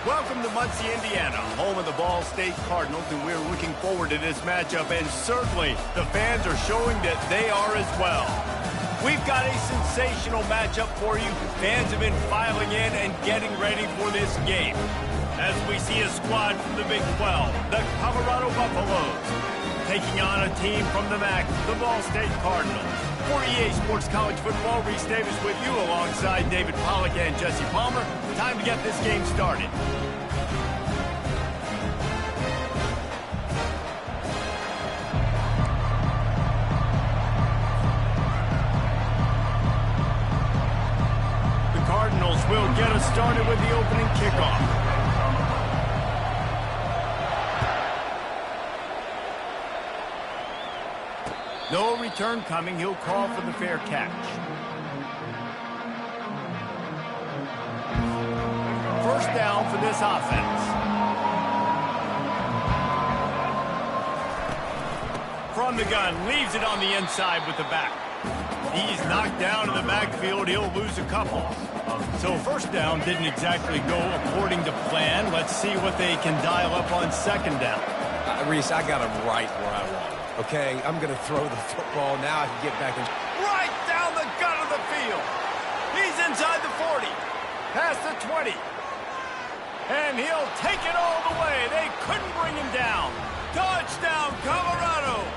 Welcome to Muncie, Indiana, home of the Ball State Cardinals, and we're looking forward to this matchup, and certainly the fans are showing that they are as well. We've got a sensational matchup for you. Fans have been filing in and getting ready for this game. As we see a squad from the Big 12, the Colorado Buffaloes, taking on a team from the MAC, the Ball State Cardinals. For EA Sports College Football, Reese Davis with you alongside David Pollack and Jesse Palmer. Time to get this game started. The Cardinals will get us started with the opening kickoff. No return coming. He'll call for the fair catch. First down for this offense. From the gun, leaves it on the inside with the back. He's knocked down in the backfield. He'll lose a couple. So first down didn't exactly go according to plan. Let's see what they can dial up on second down. Reese, I got him right where I want him. Okay, I'm going to throw the football. Now I can get back in. Right down the gut of the field. He's inside the 40. Past the 20. And he'll take it all the way. They couldn't bring him down. Touchdown, Colorado.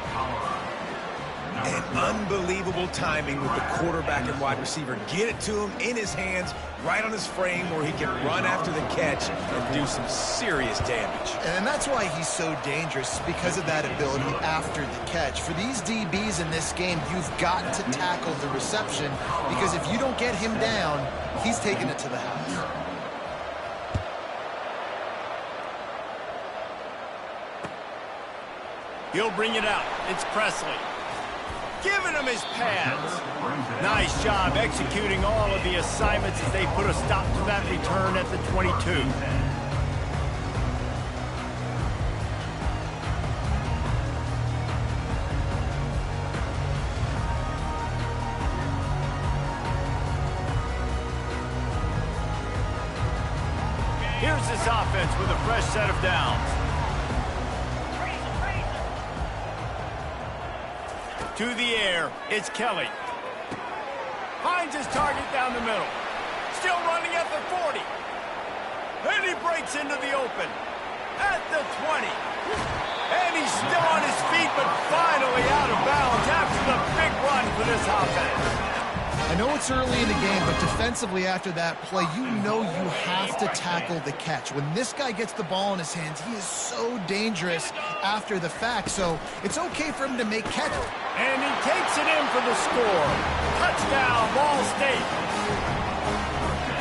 And unbelievable timing with the quarterback and wide receiver. Get it to him in his hands, right on his frame where he can run after the catch and do some serious damage. And that's why he's so dangerous, because of that ability after the catch. For these DBs in this game, you've got to tackle the reception, because if you don't get him down, he's taking it to the house. He'll bring it out. It's Presley. Giving him his pads. Nice job executing all of the assignments as they put a stop to that return at the 22. Here's this offense with a fresh set of downs. To the air, it's Kelly. Finds his target down the middle. Still running at the 40. And he breaks into the open. At the 20. And he's still on his feet, but finally out of bounds after the big run for this offense. I know it's early in the game, but defensively after that play, you know you have to tackle the catch. When this guy gets the ball in his hands, he is so dangerous after the fact, so it's okay for him to make catches. And he takes it in for the score. Touchdown, Ball State.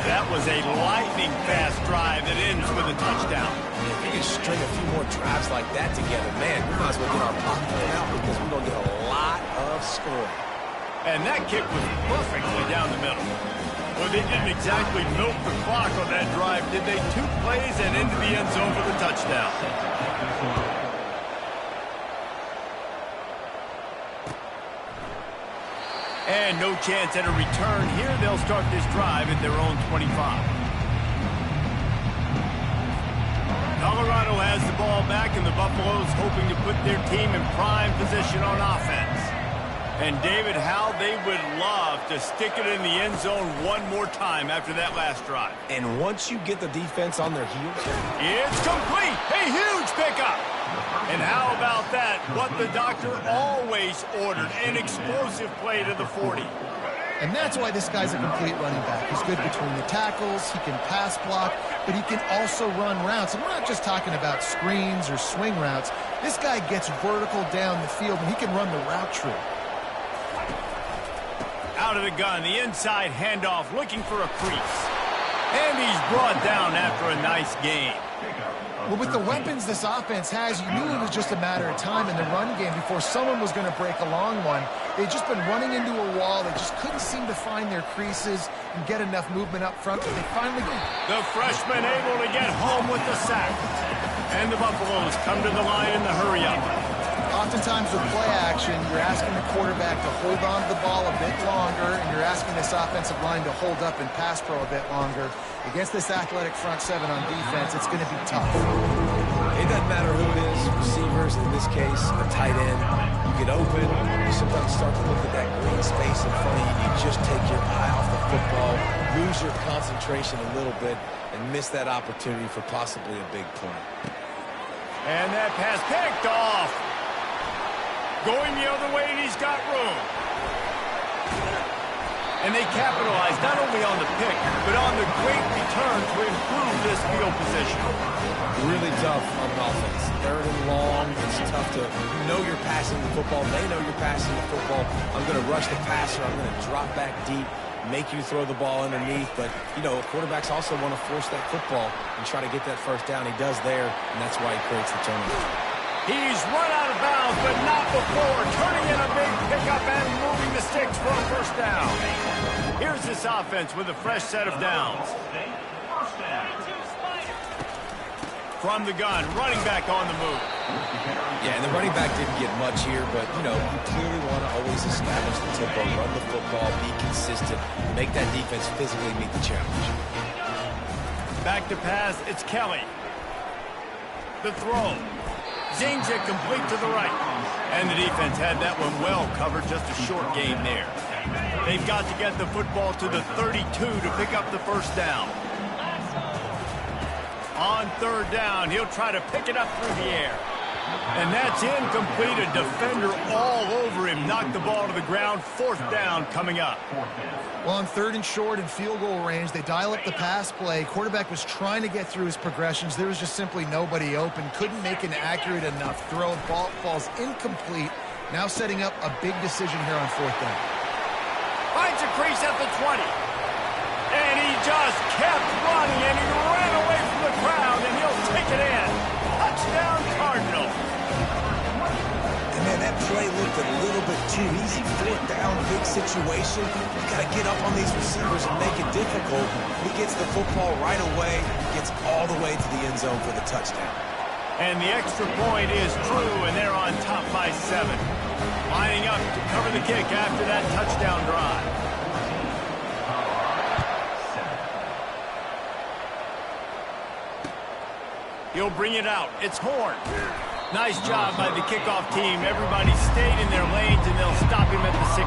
That was a lightning-fast drive that ends with a touchdown. If we can string a few more drives like that together, man, we might as well get our popcorn out, because we're going to get a lot of scoring. And that kick was perfectly down the middle. Well, they didn't exactly milk the clock on that drive, did they? 2 plays and into the end zone for the touchdown. And no chance at a return here. They'll start this drive at their own 25. Colorado has the ball back, and the Buffaloes hoping to put their team in prime position on offense. And, David, how they would love to stick it in the end zone one more time after that last drive. And once you get the defense on their heels, it's complete. A huge pickup. And how about that? What the doctor always ordered, an explosive play to the 40. And that's why this guy's a complete running back. He's good between the tackles, he can pass block, but he can also run routes. And we're not just talking about screens or swing routes. This guy gets vertical down the field, and he can run the route tree. Out of the gun, the inside handoff, looking for a crease. And he's brought down after a nice gain. Well, with the weapons this offense has, you knew it was just a matter of time in the run game before someone was going to break a long one. They'd just been running into a wall. They just couldn't seem to find their creases and get enough movement up front, but they finally did. The freshman able to get home with the sack. And the Buffaloes come to the line in the hurry-up. Oftentimes with play action, you're asking the quarterback to hold on to the ball a bit longer, and you're asking this offensive line to hold up and pass pro a bit longer. Against this athletic front seven on defense, it's going to be tough. It doesn't matter who it is, receivers, in this case, a tight end. You get open, you sometimes start to look at that green space in front of you, you just take your eye off the football, lose your concentration a little bit, and miss that opportunity for possibly a big play. And that pass picked off. Going the other way, and he's got room. And they capitalize not only on the pick, but on the great return to improve this field position. Really tough on offense. Third and long, it's tough to know you're passing the football. They know you're passing the football. I'm going to rush the passer. I'm going to drop back deep, make you throw the ball underneath. But, you know, quarterbacks also want to force that football and try to get that first down. He does there, and that's why he creates the turnover. He's run out of bounds, but not before. Turning in a big pickup and moving the sticks for a first down. Here's this offense with a fresh set of downs. From the gun, running back on the move. Yeah, and the running back didn't get much here, but, you know, you clearly want to always establish the tempo, run the football, be consistent, make that defense physically meet the challenge. Back to pass, it's Kelly. The throw. Zings it complete to the right. And the defense had that one well covered, just a short gain there. They've got to get the football to the 32 to pick up the first down. On third down, he'll try to pick it up through the air. And that's incomplete. A defender all over him. Knocked the ball to the ground. Fourth down coming up. Well, on third and short and field goal range, they dial up the pass play. Quarterback was trying to get through his progressions. There was just simply nobody open. Couldn't make an accurate enough throw. Ball falls incomplete. Now setting up a big decision here on fourth down. Finds a crease at the 20. And he just kept running, and he ran away from the crowd, and he'll take it in. Touchdown, Cardinal. And man, that play looked a little bit too easy. Fourth down, big situation. You got to get up on these receivers and make it difficult. He gets the football right away, gets all the way to the end zone for the touchdown. And the extra point is true, and they're on top by 7. Lining up to cover the kick after that touchdown drive. He'll bring it out. It's Horn. Nice job by the kickoff team. Everybody stayed in their lanes, and they'll stop him at the 16.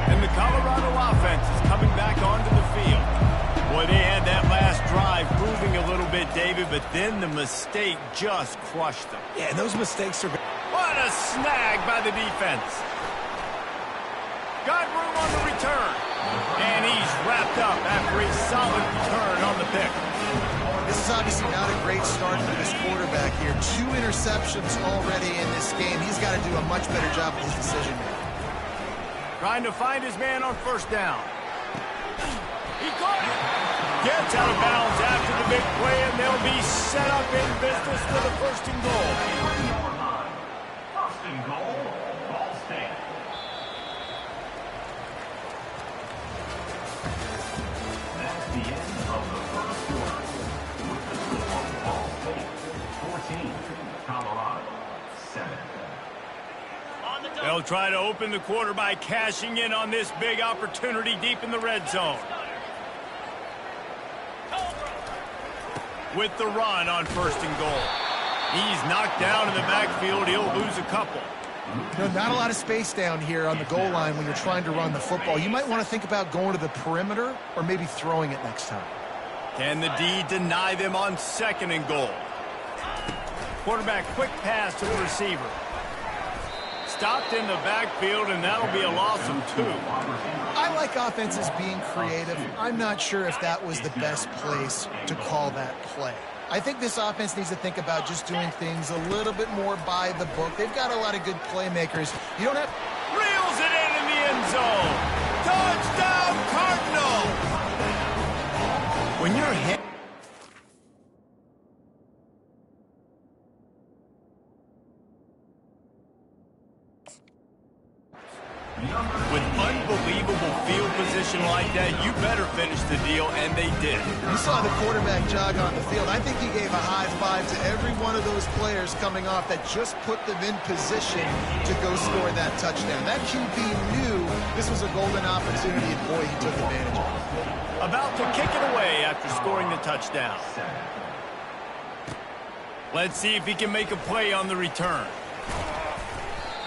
And the Colorado offense is coming back onto the field. Boy, they had that last drive moving a little bit, David, but then the mistake just crushed them. Yeah, and those mistakes are... What a snag by the defense. Got room on the return. And he's wrapped up after a solid return on the pick. This is obviously not a great start for this quarterback here. 2 interceptions already in this game. He's got to do a much better job with his decision-making. Trying to find his man on first down. He caught it. Gets out of bounds after the big play, and they'll be set up in business for the first and goal. First and goal, Ball State. That's the end of the first quarter. With the score, Ball State 14, Colorado 7. They'll try to open the quarter by cashing in on this big opportunity deep in the red zone. With the run on first and goal. He's knocked down in the backfield. He'll lose a couple. You know, not a lot of space down here on the goal line when you're trying to run the football. You might want to think about going to the perimeter or maybe throwing it next time. Can the D deny them on second and goal? Quarterback quick pass to the receiver. Stopped in the backfield, and that'll be a loss of 2. I like offenses being creative. I'm not sure if that was the best place to call that play. I think this offense needs to think about just doing things a little bit more by the book. They've got a lot of good playmakers. You don't have... Reels it in the end zone. Touchdown, Cardinal! When you're hit... With unbelievable field position like that, you better finish the deal, and they did. You saw the quarterback jog on the field. I think he gave a high five to every one of those players coming off that just put them in position to go score that touchdown. That QB knew this was a golden opportunity, and boy, he took advantage of it. About to kick it away after scoring the touchdown. Let's see if he can make a play on the return.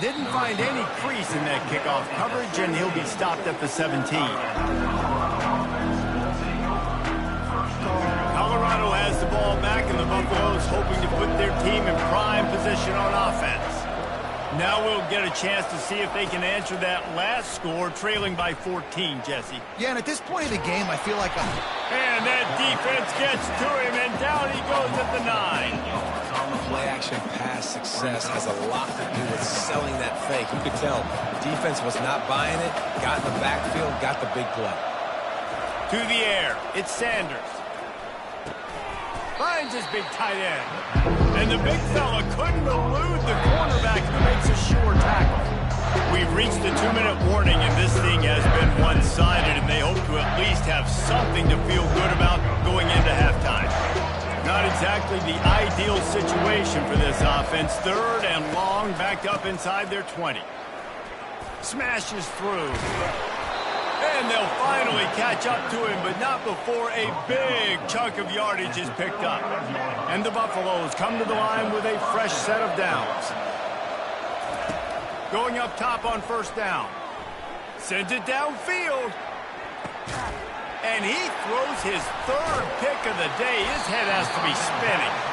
Didn't find any crease in that kickoff coverage, and he'll be stopped at the 17. Colorado has the ball back, and the Buffaloes hoping to put their team in prime position on offense. Now we'll get a chance to see if they can answer that last score, trailing by 14, Jesse. Yeah, and at this point of the game, I feel like And that defense gets to him, and down he goes at the 9. Play-action pass success has a lot to do with selling that fake. You could tell defense was not buying it, got in the backfield, got the big play. To the air, it's Sanders. Finds his big tight end. And the big fella couldn't elude the cornerback who makes a sure tackle. We've reached the 2-minute warning, and this thing has been one-sided, and they hope to at least have something to feel good about going into halftime. Not exactly the ideal situation for this offense. 3rd and long, backed up inside their 20. Smashes through. And they'll finally catch up to him, but not before a big chunk of yardage is picked up. And the Buffaloes come to the line with a fresh set of downs. Going up top on 1st down. Sends it downfield. And he throws his 3rd pick of the day. His head has to be spinning.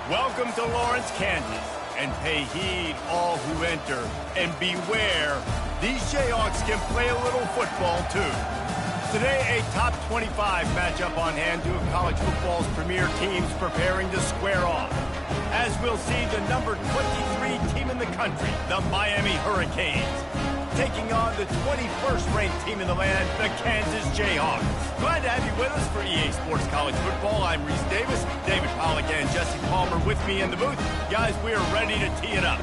Welcome to Lawrence, Kansas, and pay heed all who enter, and beware, these Jayhawks can play a little football too. Today, a top 25 matchup on hand, 2 of college football's premier teams preparing to square off. As we'll see, the number 23 team in the country, the Miami Hurricanes, taking on the 21st ranked team in the land, the Kansas Jayhawks. Glad to have you with us for EA Sports College Football. I'm Reese Davis, David Pollack and Jesse Palmer with me in the booth. Guys, we are ready to tee it up.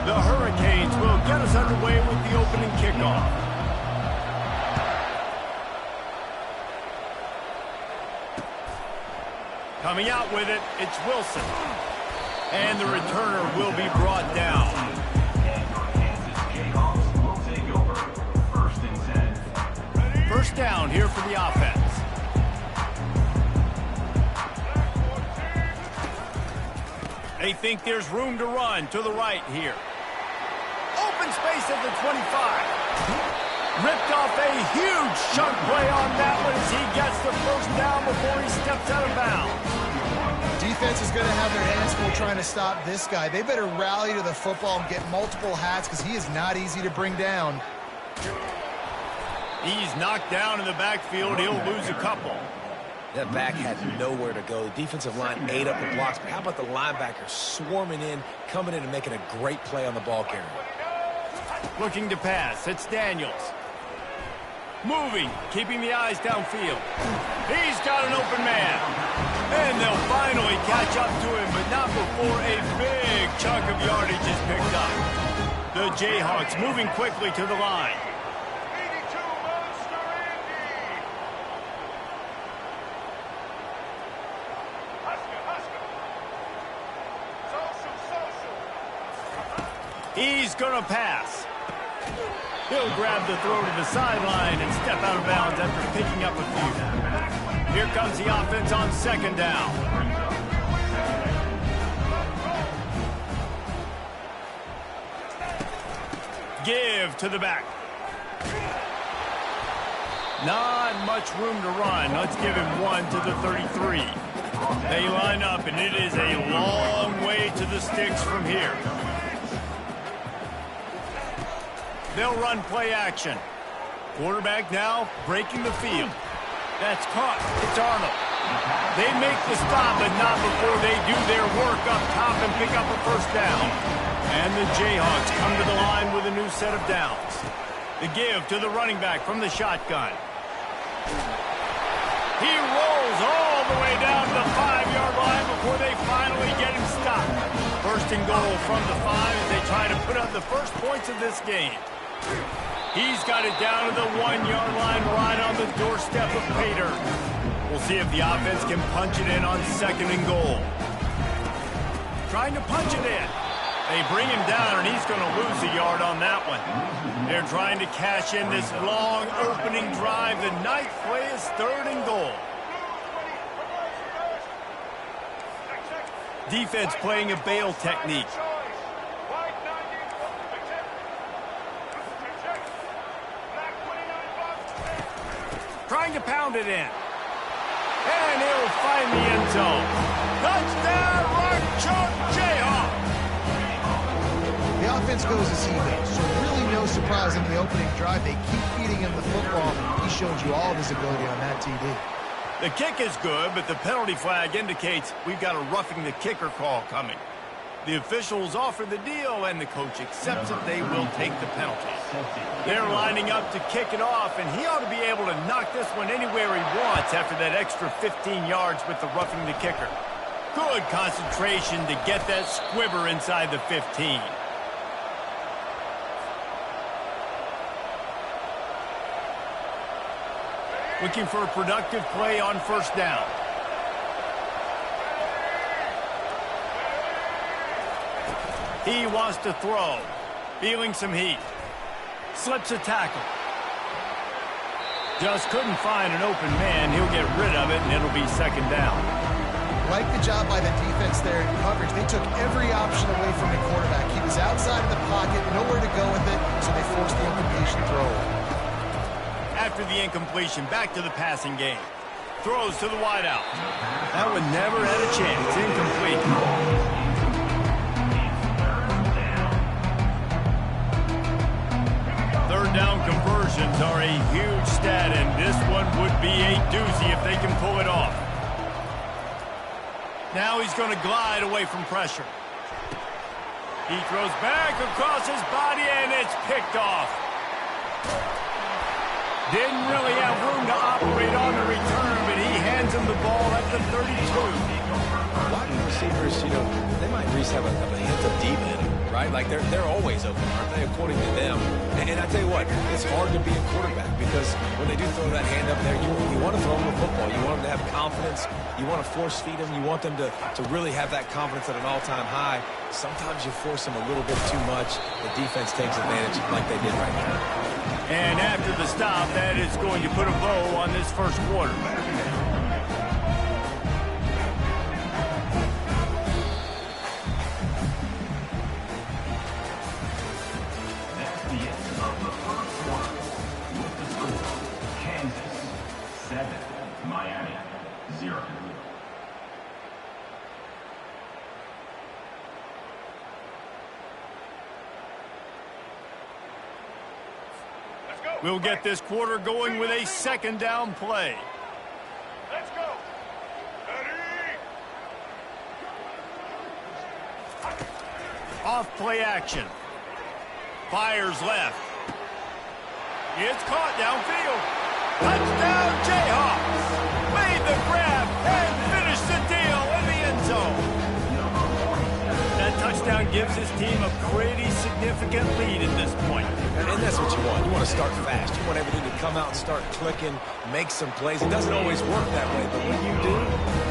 The Hurricanes will get us underway with the opening kickoff. Coming out with it, it's Wilson. And the returner will be brought down. First down here for the offense. They think there's room to run to the right here. Open space at the 25. Ripped off a huge chunk play on that one as he gets the first down before he steps out of bounds. Defense is going to have their hands full trying to stop this guy. They better rally to the football and get multiple hats because he is not easy to bring down. He's knocked down in the backfield. He'll lose a couple. That back had nowhere to go. The defensive line ate up the blocks. But how about the linebacker swarming in, coming in and making a great play on the ball carrier? Looking to pass. It's Daniels. Moving, keeping the eyes downfield. He's got an open man. And they'll finally catch up to him, but not before a big chunk of yardage is picked up. The Jayhawks moving quickly to the line. He's going to pass. He'll grab the throw to the sideline and step out of bounds after picking up a few. Here comes the offense on second down. Give to the back. Not much room to run. Let's give him one to the 33. They line up, and it is a long way to the sticks from here. They'll run play action. Quarterback now breaking the field. That's caught. It's Arnold. They make the stop, but not before they do their work up top and pick up a first down. And the Jayhawks come to the line with a new set of downs. The give to the running back from the shotgun. He rolls all the way down to the 5-yard line before they finally get him stopped. First and goal from the 5 as they try to put up the first points of this game. He's got it down to the 1-yard line right on the doorstep of Pater. We'll see if the offense can punch it in on second and goal. Trying to punch it in. They bring him down, and he's going to lose a yard on that one. They're trying to cash in this long opening drive. The ninth play is third and goal. Defense playing a bail technique. Trying to pound it in. And he'll find the end zone. Touchdown, Rock Chalk Jayhawk. The offense goes as he goes, so really no surprise in the opening drive. They keep feeding him the football. He showed you all of his ability on that TD. The kick is good, but the penalty flag indicates we've got a roughing the kicker call coming. The officials offer the deal, and the coach accepts it. They will take the penalty. They're lining up to kick it off, and he ought to be able to knock this one anywhere he wants after that extra 15 yards with the roughing the kicker. Good concentration to get that squibber inside the 15. Looking for a productive play on first down. He wants to throw. Feeling some heat. Slips a tackle. Just couldn't find an open man. He'll get rid of it, and it'll be second down. Like the job by the defense there in coverage. They took every option away from the quarterback. He was outside of the pocket, nowhere to go with it, so they forced the incompletion throw. After the incompletion, back to the passing game. Throws to the wideout. That one never had a chance. Incomplete. Third down conversions are a huge stat, and this one would be a doozy if they can pull it off. Now he's going to glide away from pressure. He throws back across his body, and it's picked off. Didn't really have room to operate on the return, but he hands him the ball at the 32. Wide receivers, they might at least have a hint of deep in them, right? Like they're always open, aren't they, according to them? And I tell you what, it's hard to be a quarterback because when they do throw that hand up there, you want to throw them the football. You want them to have confidence. You want to force feed them. You want them to really have that confidence at an all-time high. Sometimes you force them a little bit too much. The defense takes advantage like they did right now. And after the stop, that is going to put a bow on this first quarter. That's the end of the first quarter. With the score, Kansas 7, Miami 0. We'll get this quarter going with a second down play. Let's go. Off play action. Fires left. It's caught downfield. Touchdown, Jayhawks. Made the grab and finished the deal in the end zone. That touchdown gives his team a pretty significant lead at this point. And that's what you want. You want to start fast. You want everything to come out and start clicking, make some plays. It doesn't always work that way, but when you do,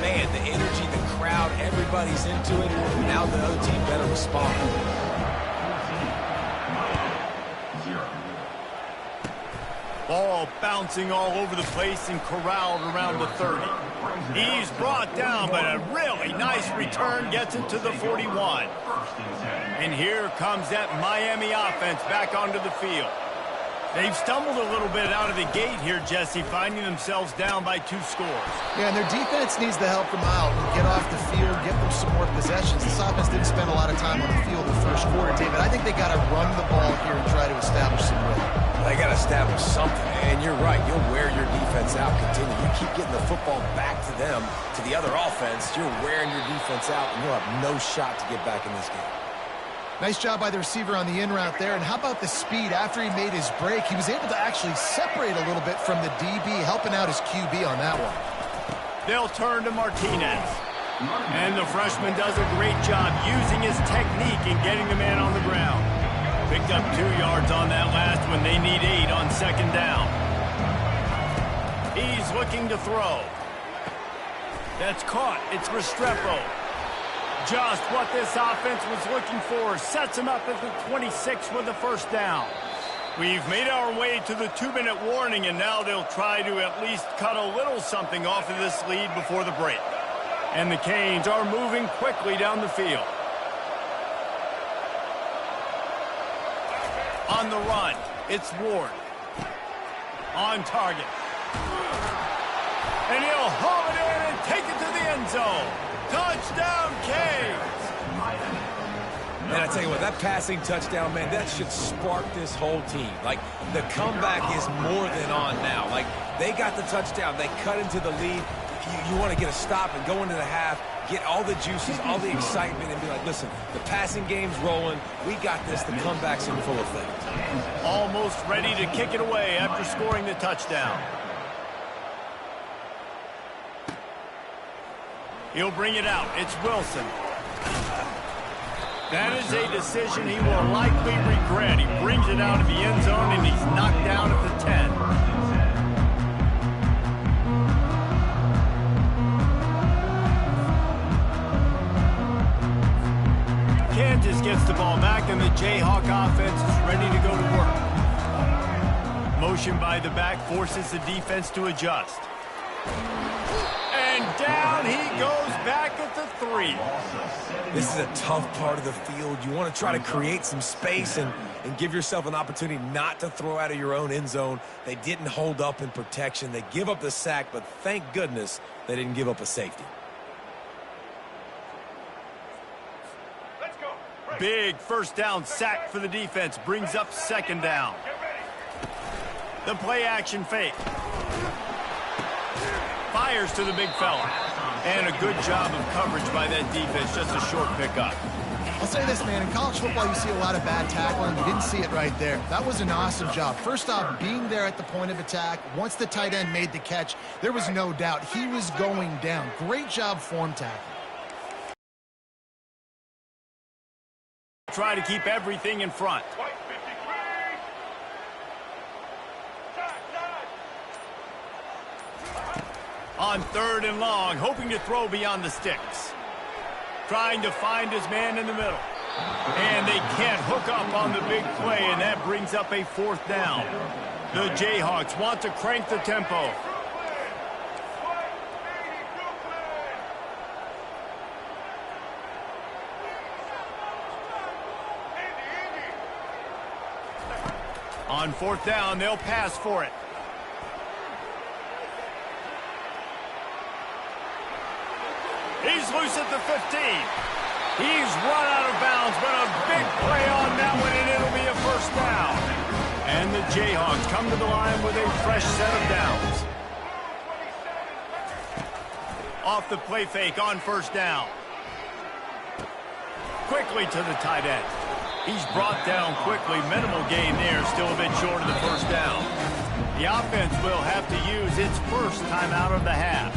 man, the energy, the crowd, everybody's into it. Now the other team better respond. Ball bouncing all over the place and corralled around the 30. He's brought down, but a really nice return gets him to the 41. And here comes that Miami offense back onto the field. They've stumbled a little bit out of the gate here, Jesse, finding themselves down by 2 scores. Yeah, and their defense needs to help them out and get off the field, get them some more possessions. This offense didn't spend a lot of time on the field the first quarter, David. I think they got to run the ball here and try to establish some rhythm. They got to establish something, and you're right. You'll wear your defense out. Continue. You keep getting the football back to them, to the other offense. You're wearing your defense out, and you'll have no shot to get back in this game. Nice job by the receiver on the in route there. And how about the speed after he made his break? He was able to actually separate a little bit from the DB, helping out his QB on that one. They'll turn to Martinez. And the freshman does a great job using his technique and getting the man on the ground. Picked up 2 yards on that last one. They need 8 on second down. He's looking to throw. That's caught. It's Restrepo. Just what this offense was looking for. Sets him up at the 26 with the first down. We've made our way to the 2-minute warning, and now they'll try to at least cut a little something off of this lead before the break. And the Canes are moving quickly down the field. On the run, it's Ward. On target. And he'll haul it in and take it to the end zone. Touchdown, Canes! And I tell you what, that passing touchdown, man, that should spark this whole team. Like, the comeback is more than on now. Like, they got the touchdown. They cut into the lead. You want to get a stop and go into the half, get all the juices, all the excitement, and be like, listen, the passing game's rolling. We got this. The comeback's in full effect. Almost ready to kick it away after scoring the touchdown. He'll bring it out. It's Wilson. That is a decision he will likely regret. He brings it out of the end zone, and he's knocked down at the 10. Kansas gets the ball back, and the Jayhawk offense is ready to go to work. Motion by the back forces the defense to adjust. And down he goes back at the 3. This is a tough part of the field. You want to try to create some space and give yourself an opportunity not to throw out of your own end zone. They didn't hold up in protection. They give up the sack, but thank goodness they didn't give up a safety. Let's go. Big first down sack for the defense. Brings up second down. The play action fake. Fires to the big fella. And a good job of coverage by that defense. Just a short pickup. I'll say this, man. In college football, you see a lot of bad tackling. You didn't see it right there. That was an awesome job. First off, being there at the point of attack. Once the tight end made the catch, there was no doubt he was going down. Great job form tackling. Try to keep everything in front. White 53. On 3rd and long, hoping to throw beyond the sticks. Trying to find his man in the middle. And they can't hook up on the big play, and that brings up a 4th down. The Jayhawks want to crank the tempo. On 4th down, they'll pass for it. He's loose at the 15. He's run out of bounds, but a big play on that one, and it'll be a first down. And the Jayhawks come to the line with a fresh set of downs. Off the play fake on first down. Quickly to the tight end. He's brought down quickly. Minimal gain there. Still a bit short of the first down. The offense will have to use its first timeout of the half.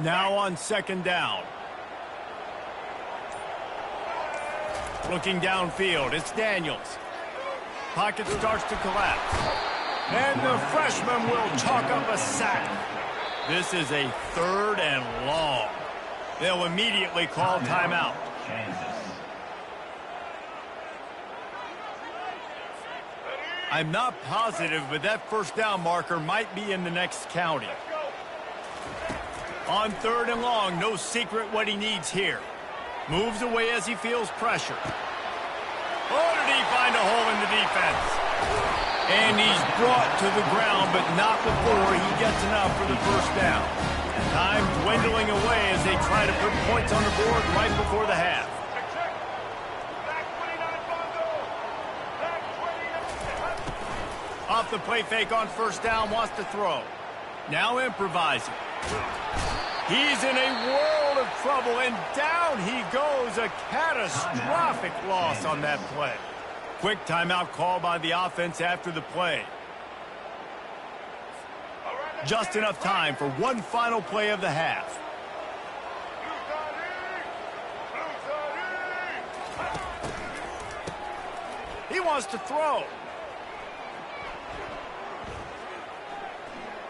Now on second down. Looking downfield, it's Daniels. Pocket starts to collapse. And the freshman will chalk up a sack. This is a 3rd and long. They'll immediately call timeout. I'm not positive, but that first down marker might be in the next county. On 3rd and long, no secret what he needs here. Moves away as he feels pressure. Oh, did he find a hole in the defense? And he's brought to the ground, but not before he gets enough for the first down. Time dwindling away as they try to put points on the board right before the half. Off the play fake on first down, wants to throw. Now improvising. He's in a world of trouble, and down he goes. A catastrophic loss on that play. Quick timeout call by the offense after the play. Just enough time for one final play of the half. He wants to throw.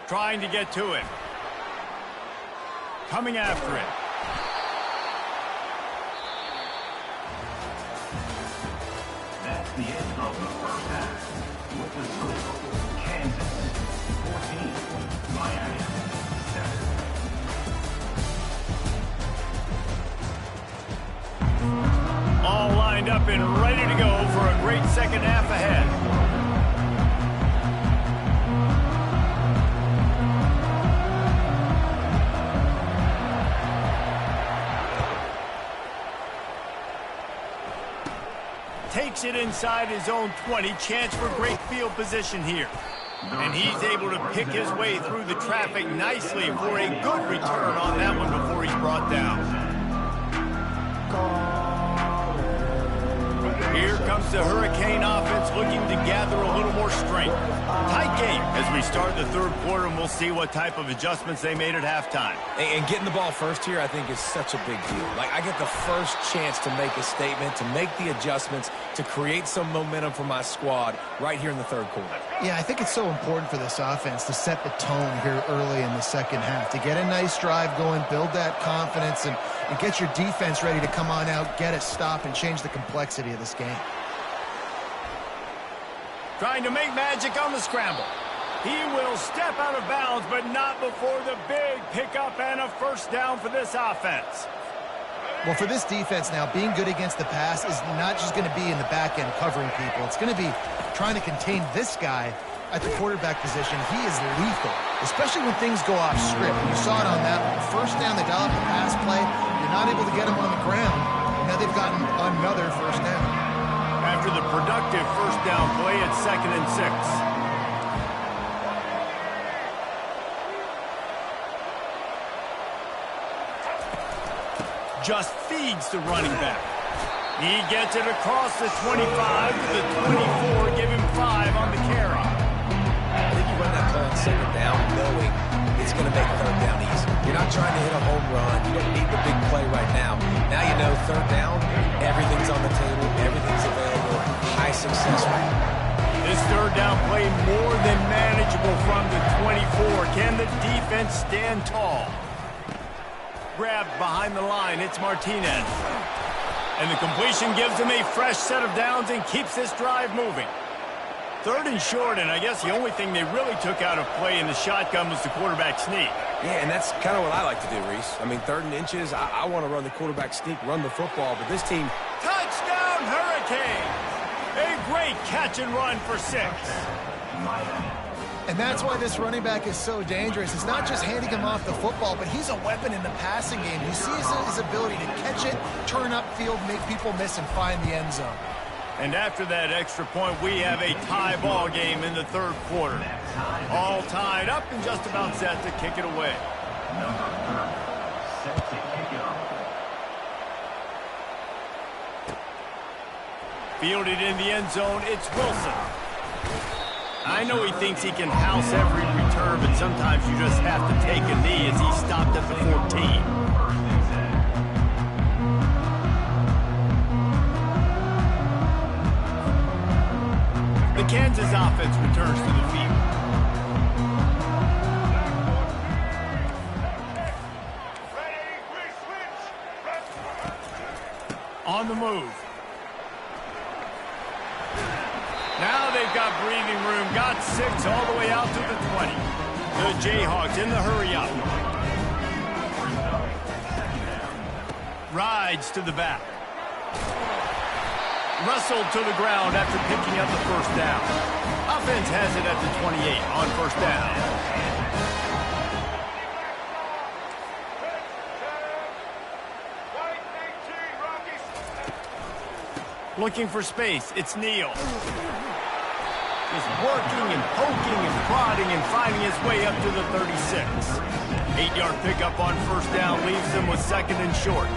Trying to get to him. Coming after it. That's the end of the first half. With the score, Kansas 14, Miami 7. All lined up and ready to go for a great second half ahead. Takes it inside his own 20. Chance for great field position here. And he's able to pick his way through the traffic nicely for a good return on that one before he's brought down. Here comes the Hurricane offense looking to gather a little more strength. Tight game as we start the third quarter, and we'll see what type of adjustments they made at halftime. And getting the ball first here, I think, is such a big deal. Like, I get the first chance to make a statement, to make the adjustments, to create some momentum for my squad right here in the third quarter. Yeah, I think it's so important for this offense to set the tone here early in the second half, to get a nice drive going, build that confidence, and get your defense ready to come on out, get a stop, and change the complexity of this game. Trying to make magic on the scramble. He will step out of bounds, but not before the big pickup and a first down for this offense. Well, for this defense now, being good against the pass is not just going to be in the back end covering people. It's going to be trying to contain this guy at the quarterback position. He is lethal, especially when things go off script. You saw it on that one. First down, they dial up the pass play. You're not able to get him on the ground. Now they've gotten another first down. After the productive first down play, it's 2nd and 6. Just feeds the running back. He gets it across the 25 to the 24, give him 5 on the carry. I think you run that play on second down knowing it's going to make third down easy. You're not trying to hit a home run. You don't need the big play right now. Now you know third down, everything's on the table, everything's available, high success rate. This third down play more than manageable from the 24. Can the defense stand tall? Grabbed behind the line, it's Martinez. And the completion gives him a fresh set of downs and keeps this drive moving. 3rd and short, and I guess the only thing they really took out of play in the shotgun was the quarterback sneak. Yeah, and that's kind of what I like to do, Reese. I mean, 3rd and inches, I want to run the quarterback sneak, run the football, but this team... Touchdown, Hurricanes! A great catch and run for 6. And And that's why this running back is so dangerous. It's not just handing him off the football, but he's a weapon in the passing game. You see his ability to catch it, turn upfield, make people miss, and find the end zone. And after that extra point, we have a tie ball game in the third quarter. All tied up and just about set to kick it away. Number 30, set to kick it off. Fielded in the end zone, it's Wilson. I know he thinks he can house every return, but sometimes you just have to take a knee as he stopped at the 14. The Kansas offense returns to the field. On the move. Now they've got breathing room. Got 6 all the way out to the 20. The Jayhawks in the hurry-up. Rides to the back. Wrestled to the ground after picking up the first down. Offense has it at the 28 on first down. Looking for space, it's Neal. Just working and poking and prodding and finding his way up to the 36. 8-yard pickup on first down leaves them with second and short.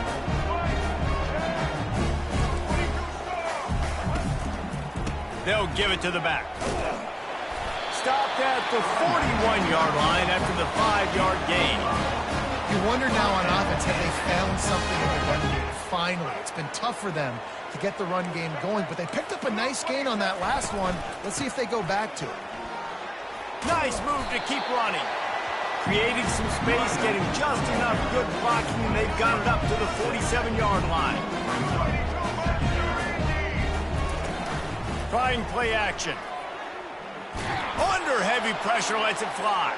They'll give it to the back. Stopped at the 41-yard line after the 5-yard gain. You wonder now on offense, have they found something in the run game? Finally, it's been tough for them to get the run game going, but they picked up a nice gain on that last one. Let's see if they go back to it. Nice move to keep running. Creating some space, getting just enough good blocking, and they've got it up to the 47-yard line. Trying play action. Under heavy pressure, lets it fly.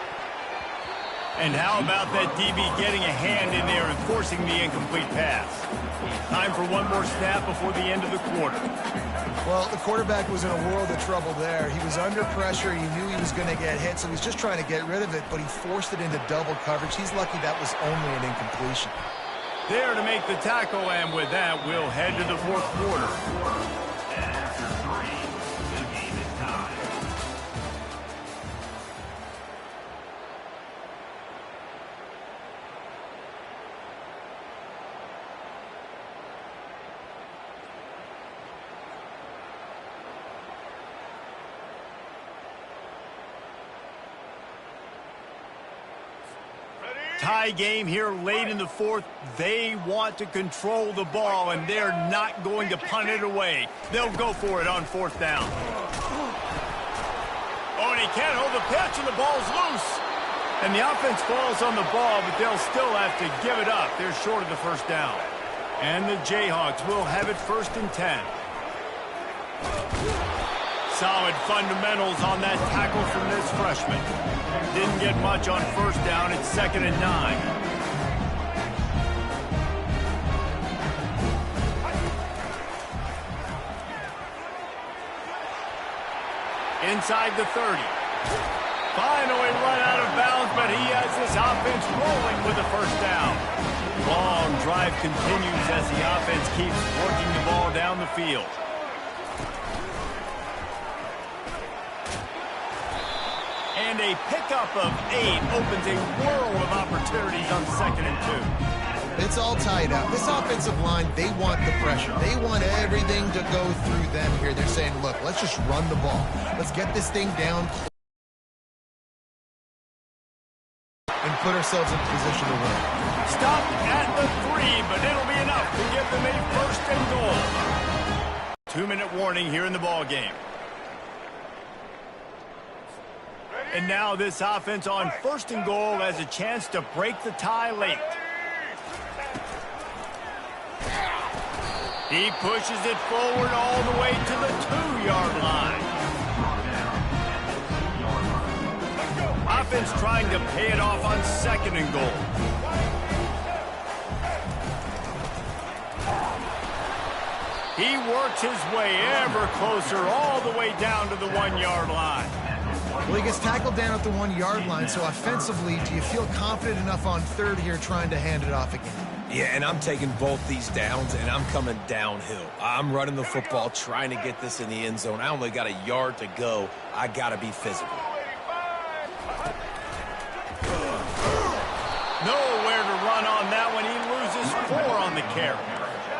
And how about that DB getting a hand in there and forcing the incomplete pass? Time for one more snap before the end of the quarter. Well, the quarterback was in a world of trouble there. He was under pressure. He knew he was going to get hit, so he's just trying to get rid of it, but he forced it into double coverage. He's lucky that was only an incompletion. There to make the tackle, and with that, we'll head to the fourth quarter. And after 3, the game is tied. Tie game here late in the fourth. They want to control the ball, and they're not going to punt it away. They'll go for it on fourth down. Oh, and he can't hold the pitch, and the ball's loose. And the offense falls on the ball, but they'll still have to give it up. They're short of the first down. And the Jayhawks will have it 1st and 10. Solid fundamentals on that tackle from this freshman. Didn't get much on first down. It's 2nd and 9. Inside the 30. Finally run out of bounds, but he has this offense rolling with a first down. Long drive continues as the offense keeps working the ball down the field. And a pickup of 8 opens a world of opportunities on 2nd and 2. It's all tied up. This offensive line, they want the pressure. They want everything to go through them here. They're saying, look, let's just run the ball. Let's get this thing down and put ourselves in position to win. Stop at the 3, but it'll be enough to give them a 1st and goal. 2-minute warning here in the ball game. And now this offense on 1st and goal has a chance to break the tie late. He pushes it forward all the way to the 2-yard line. Offense trying to pay it off on 2nd and goal. He works his way ever closer all the way down to the 1-yard line. Well, he gets tackled down at the 1-yard line, so offensively, do you feel confident enough on third here trying to hand it off again? Yeah, and I'm taking both these downs, and I'm coming downhill. I'm running the football, trying to get this in the end zone. I only got a yard to go. I got to be physical. Nowhere to run on that one. He loses 4 on the carry.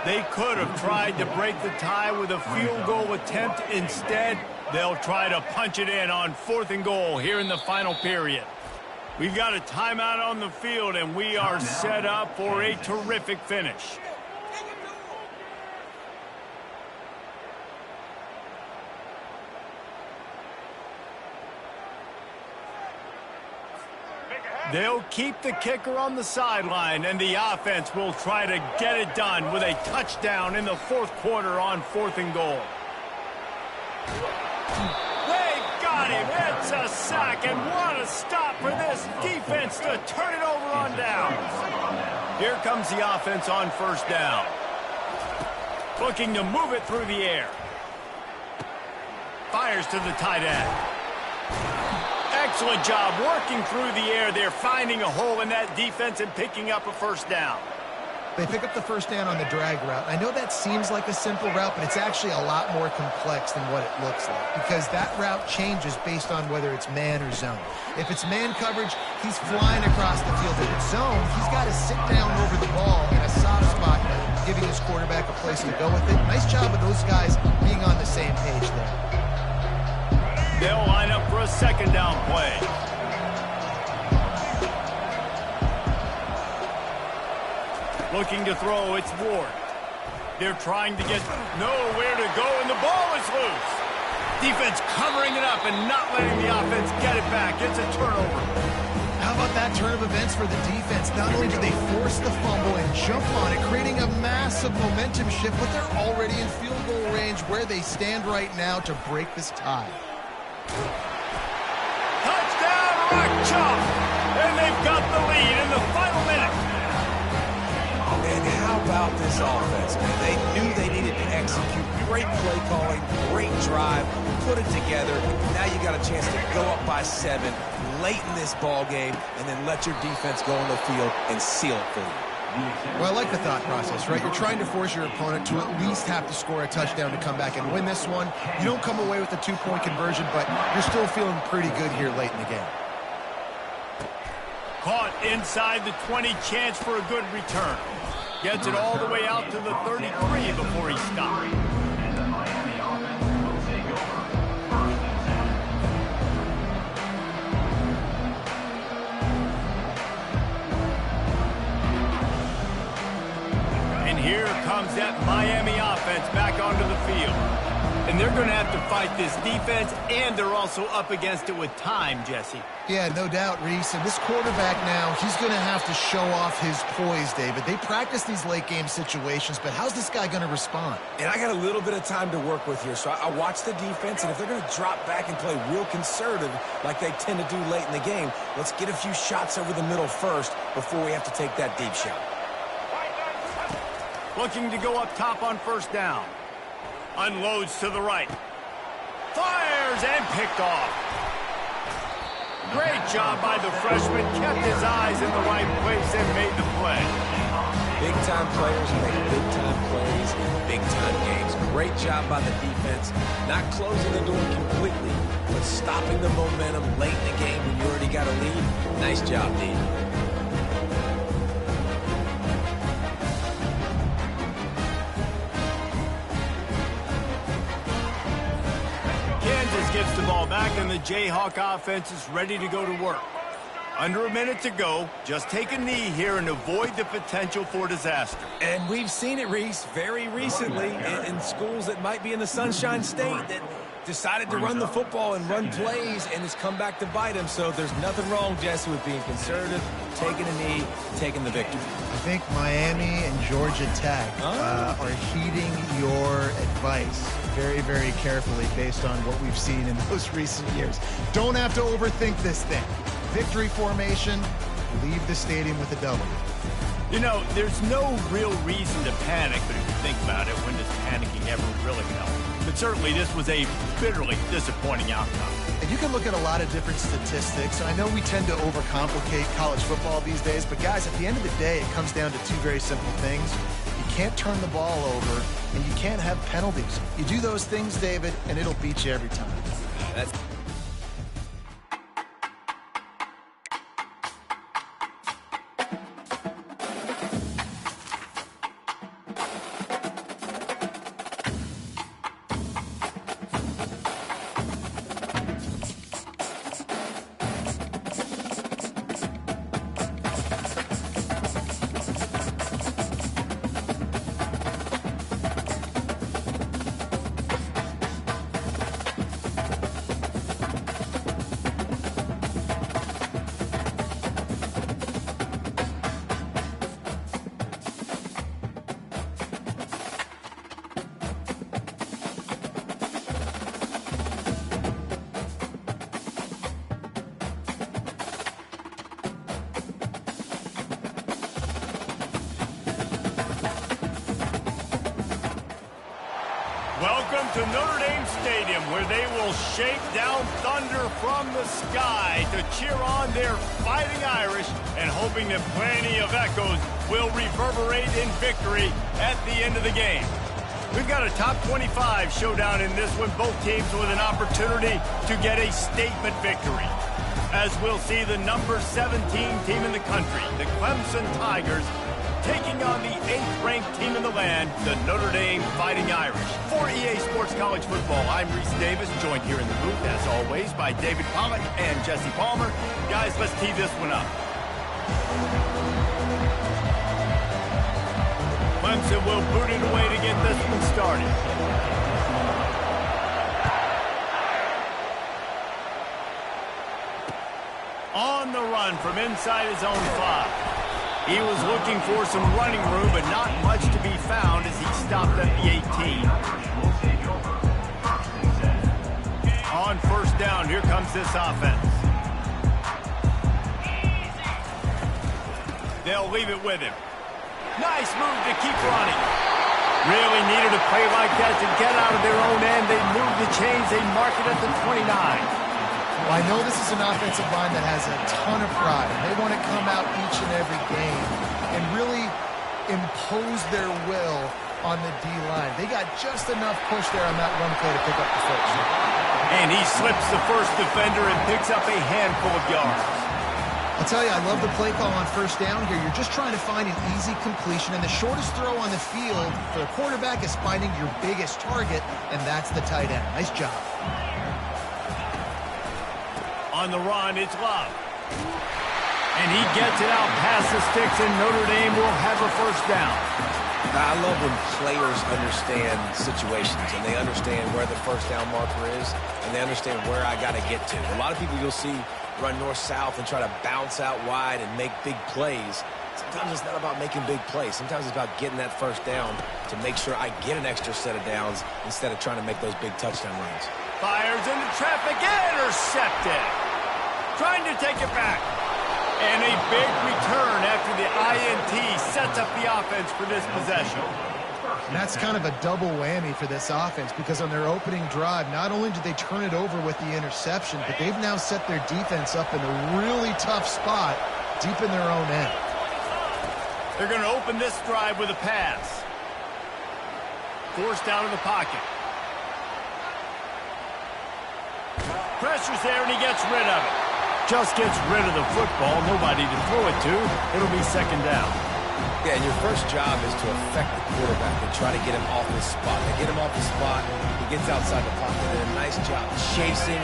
They could have tried to break the tie with a field goal attempt. Instead, they'll try to punch it in on 4th and goal here in the final period. We've got a timeout on the field, and we are set up for a terrific finish. They'll keep the kicker on the sideline, and the offense will try to get it done with a touchdown in the 4th quarter on 4th and goal. They got him. It's a sack, and what a stop for this defense to turn it over on down. Here comes the offense on 1st down. Looking to move it through the air. Fires to the tight end. Excellent job working through the air there, finding a hole in that defense and picking up a 1st down. They pick up the 1st down on the drag route. I know that seems like a simple route, but it's actually a lot more complex than what it looks like because that route changes based on whether it's man or zone. If it's man coverage, he's flying across the field. If it's zone, he's got to sit down over the ball in a soft spot, giving his quarterback a place to go with it. Nice job of those guys being on the same page there. They'll line up for a 2nd down play. Looking to throw, it's Ward. They're trying to get nowhere to go, and the ball is loose. Defense covering it up and not letting the offense get it back. It's a turnover. How about that turn of events for the defense? Not only do they force the fumble and jump on it, creating a massive momentum shift, but they're already in field goal range where they stand right now to break this tie. Touchdown, Rock Chalk! And they've got the lead in the final minute. And how about this offense, man? They knew they needed to execute. Great play calling, great drive, put it together. Now you got a chance to go up by 7 late in this ball game and then let your defense go on the field and seal it for you. Well, I like the thought process, right? You're trying to force your opponent to at least have to score a touchdown to come back and win this one. You don't come away with a 2-point conversion, but you're still feeling pretty good here late in the game. Caught inside the 20, chance for a good return. Gets it all the way out to the 33 before he stopped. And the Miami offense will take over 1st and 10. And here comes that Miami offense back onto the field. And they're going to have to fight this defense, and they're also up against it with time, Jesse. Yeah, no doubt, Reese. And this quarterback now, he's going to have to show off his poise, David. They practice these late-game situations, but how's this guy going to respond? And I got a little bit of time to work with here, so I watch the defense, and if they're going to drop back and play real conservative like they tend to do late in the game, let's get a few shots over the middle first before we have to take that deep shot. Looking to go up top on 1st down. Unloads to the right. Fires and picked off. Great job by the freshman. Kept his eyes in the right place and made the play. Big-time players make big-time plays in big-time games. Great job by the defense. Not closing the door completely, but stopping the momentum late in the game when you already got a lead. Nice job, D. Gets the ball back, and the Jayhawk offense is ready to go to work. Under a minute to go. Just take a knee here and avoid the potential for disaster. And we've seen it, Reese, very recently in schools that might be in the Sunshine State that decided to run the football and run plays, and it's come back to bite them. So there's nothing wrong, Jesse, with being conservative, taking a knee, taking the victory. I think Miami and Georgia Tech are heeding your advice very, very carefully based on what we've seen in those recent years. Don't have to overthink this thing. Victory formation, leave the stadium with a W. You know, there's no real reason to panic, but if you think about it, when does panicking ever really help? But certainly this was a bitterly disappointing outcome. You can look at a lot of different statistics. I know we tend to overcomplicate college football these days, but guys, at the end of the day, it comes down to two very simple things. You can't turn the ball over, and you can't have penalties. You do those things, David, and it'll beat you every time. That's Welcome to Notre Dame Stadium, where they will shake down thunder from the sky to cheer on their Fighting Irish and hoping that plenty of echoes will reverberate in victory at the end of the game. We've got a top 25 showdown in this one, both teams with an opportunity to get a statement victory. As we'll see the number 17 team in the country, the Clemson Tigers, taking on the 8th-ranked team in the land, the Notre Dame Fighting Irish. For EA Sports College Football, I'm Reese Davis, joined here in the booth, as always, by David Pollack and Jesse Palmer. Guys, let's tee this one up. Clemson will boot it away to get this one started. On the run from inside his own 5. He was looking for some running room, but not much to be found as he stopped at the 18. On first down, here comes this offense. They'll leave it with him. Nice move to keep running. Really needed a play like that to get out of their own end. They move the chains. They mark it at the 29. Well, I know this is an offensive line that has a ton of pride. They want to come out each and every game and really impose their will on the D-line. They got just enough push there on that run play to pick up the first. And he slips the first defender and picks up a handful of yards. I'll tell you, I love the play call on first down here. You're just trying to find an easy completion, and the shortest throw on the field for the quarterback is finding your biggest target, and that's the tight end. Nice job. On the run, it's Love. And he gets it out past the sticks, and Notre Dame will have a first down. I love when players understand situations and they understand where the first down marker is and they understand where I got to get to. A lot of people you'll see run north-south and try to bounce out wide and make big plays. Sometimes it's not about making big plays. Sometimes it's about getting that first down to make sure I get an extra set of downs instead of trying to make those big touchdown runs. Fires into traffic, intercepted. Trying to take it back. And a big return after the INT sets up the offense for this possession. And that's kind of a double whammy for this offense because on their opening drive, not only did they turn it over with the interception, but they've now set their defense up in a really tough spot deep in their own end. They're going to open this drive with a pass. Forced down in the pocket. Pressure's there, and he gets rid of it. Just gets rid of the football. Nobody to throw it to. It'll be second down. Yeah, and your first job is to affect the quarterback and try to get him off his spot. They get him off the spot, he gets outside the pocket, and a nice job chasing,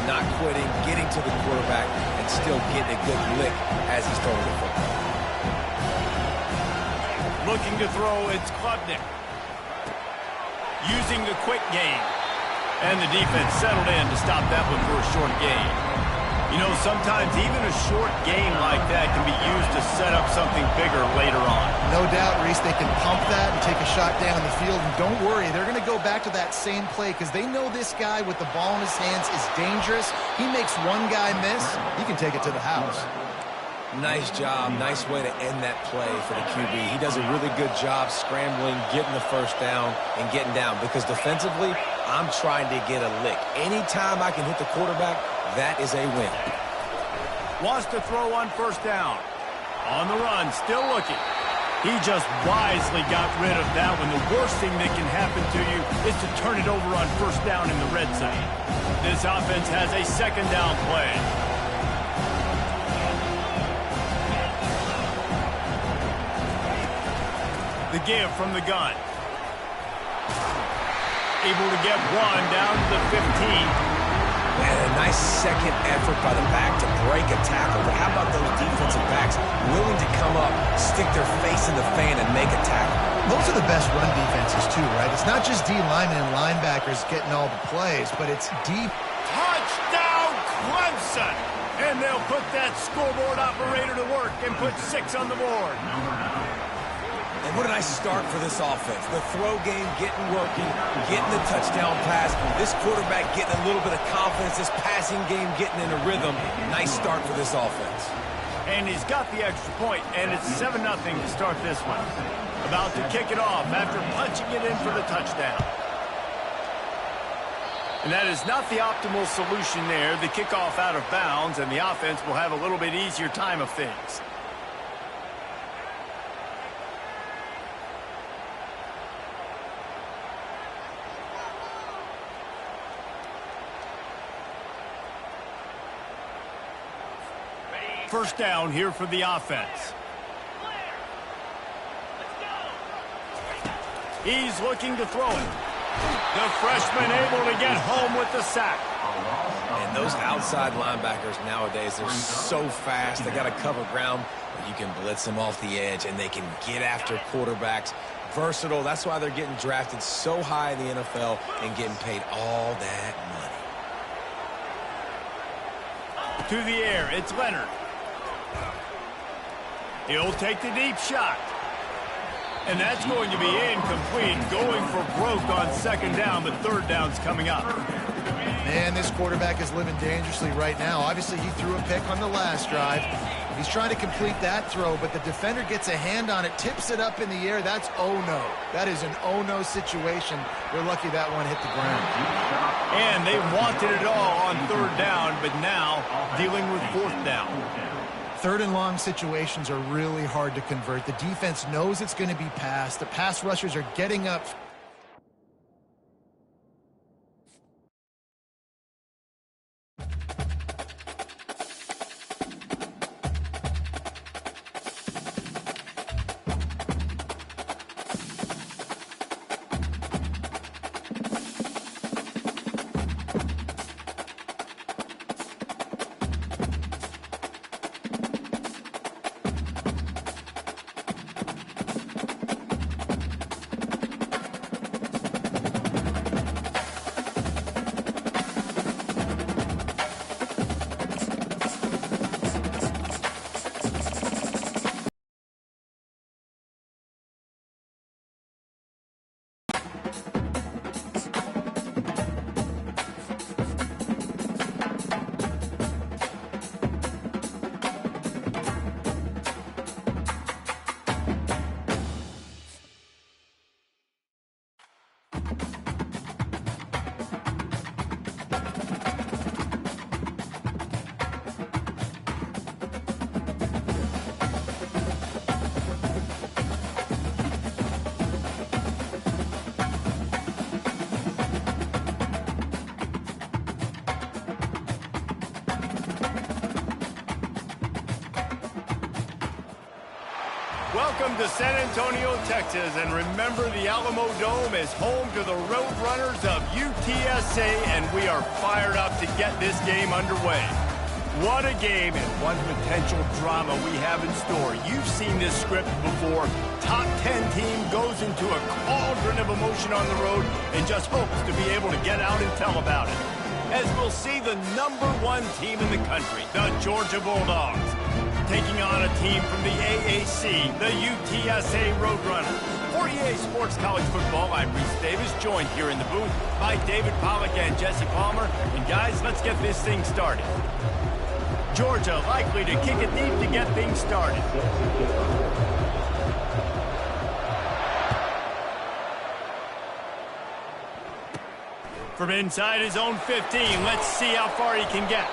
not quitting, getting to the quarterback, and still getting a good lick as he's throwing the football. Looking to throw, it's Klubnik. Using the quick game. And the defense settled in to stop that one for a short gain. You know, sometimes even a short game like that can be used to set up something bigger later on. No doubt, Reese, they can pump that and take a shot down the field. And don't worry, they're going to go back to that same play because they know this guy with the ball in his hands is dangerous. He makes one guy miss, he can take it to the house. Nice job. Nice way to end that play for the QB. He does a really good job scrambling, getting the first down, and getting down. Because defensively, I'm trying to get a lick. Anytime I can hit the quarterback, that is a win. Wants to throw on first down. On the run, still looking. He just wisely got rid of that one. The worst thing that can happen to you is to turn it over on first down in the red zone. This offense has a second down play. The give from the gun. Able to get one down to the 15. And a nice second effort by the back to break a tackle. But how about those defensive backs willing to come up, stick their face in the fan, and make a tackle? Those are the best run defenses, too, right? It's not just D linemen and linebackers getting all the plays, but it's deep. Touchdown, Clemson! And they'll put that scoreboard operator to work and put 6 on the board. And what a nice start for this offense. The throw game getting working, getting the touchdown pass. This quarterback getting a little bit of confidence. This passing game getting in a rhythm. Nice start for this offense. And he's got the extra point, and it's 7-0 to start this one. About to kick it off after punching it in for the touchdown. And that is not the optimal solution there. The kickoff out of bounds, and the offense will have a little bit easier time of things. First down here for the offense. He's looking to throw it. The freshman able to get home with the sack. And those outside linebackers nowadays, they're so fast. They got to cover ground. You can blitz them off the edge, and they can get after quarterbacks. Versatile. That's why they're getting drafted so high in the NFL and getting paid all that money. To the air, it's Leonard. He'll take the deep shot. And that's going to be incomplete. Going for broke on second down, but third down's coming up. Man, this quarterback is living dangerously right now. Obviously, he threw a pick on the last drive. He's trying to complete that throw, but the defender gets a hand on it, tips it up in the air. That's oh-no. That is an oh-no situation. They're lucky that one hit the ground. And they wanted it all on third down, but now dealing with fourth down. Third and long situations are really hard to convert. The defense knows it's going to be passed. The pass rushers are getting up. Welcome to San Antonio, Texas, and remember the Alamo Dome is home to the Roadrunners of UTSA, and we are fired up to get this game underway. What a game and what potential drama we have in store. You've seen this script before. Top 10 team goes into a cauldron of emotion on the road and just hopes to be able to get out and tell about it. As we'll see the #1 team in the country, the Georgia Bulldogs, taking on a team from the AAC, the UTSA Roadrunners. For EA Sports College Football, I'm Reese Davis, joined here in the booth by David Pollack and Jesse Palmer. And guys, let's get this thing started. Georgia likely to kick it deep to get things started. From inside his own 15, let's see how far he can get.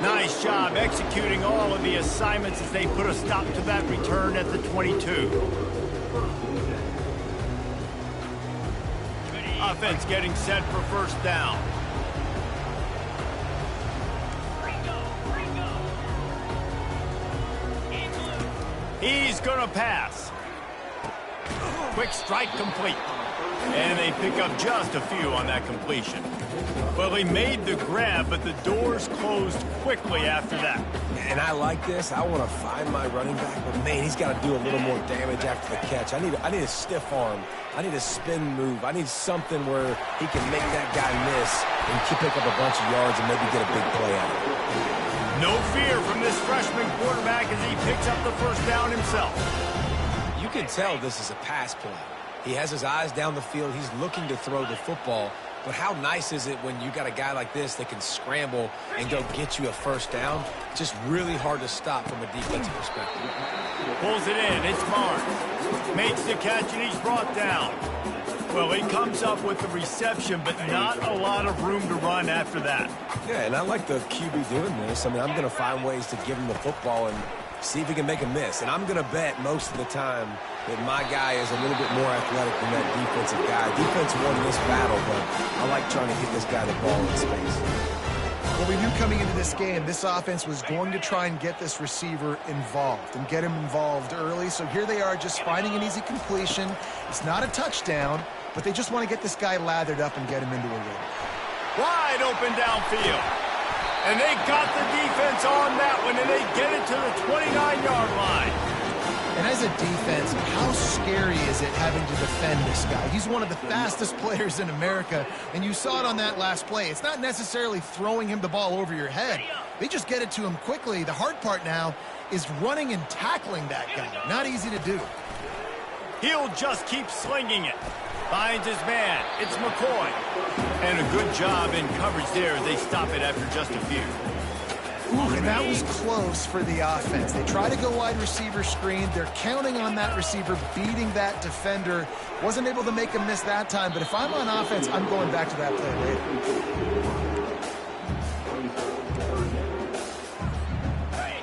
Nice job executing all of the assignments as they put a stop to that return at the 22. Offense getting set for first down. He's gonna pass. Quick strike complete. And they pick up just a few on that completion. Well, he made the grab, but the doors closed quickly after that. And I like this. I want to find my running back, but man, he's got to do a little more damage after the catch. I need a stiff arm. I need a spin move. I need something where he can make that guy miss and pick up a bunch of yards and maybe get a big play out of it. No fear from this freshman quarterback as he picks up the first down himself. You can tell this is a pass play. He has his eyes down the field. He's looking to throw the football. But how nice is it when you got a guy like this that can scramble and go get you a first down? Just really hard to stop from a defensive perspective. Pulls it in. It's Barnes. Makes the catch, and he's brought down. Well, he comes up with the reception, but not a lot of room to run after that. Yeah, and I like the QB doing this. I mean, I'm going to find ways to give him the football and see if he can make a miss. And I'm going to bet most of the time that my guy is a little bit more athletic than that defensive guy. Defense won this battle, but I like trying to get this guy the ball in space. Well, we knew coming into this game, this offense was going to try and get this receiver involved and get him involved early. So here they are just finding an easy completion. It's not a touchdown, but they just want to get this guy lathered up and get him into a rhythm. Wide open downfield. And they got the defense on that one, and they get it to the 29-yard line. And as a defense, how scary is it having to defend this guy? He's one of the fastest players in America, and you saw it on that last play. It's not necessarily throwing him the ball over your head. They just get it to him quickly. The hard part now is running and tackling that guy. Not easy to do. He'll just keep slinging it. Finds his man. It's McCoy. And a good job in coverage there. They stop it after just a few. Ooh, and that was close for the offense. They try to go wide receiver screen. They're counting on that receiver beating that defender. Wasn't able to make him miss that time, but if I'm on offense, I'm going back to that play later.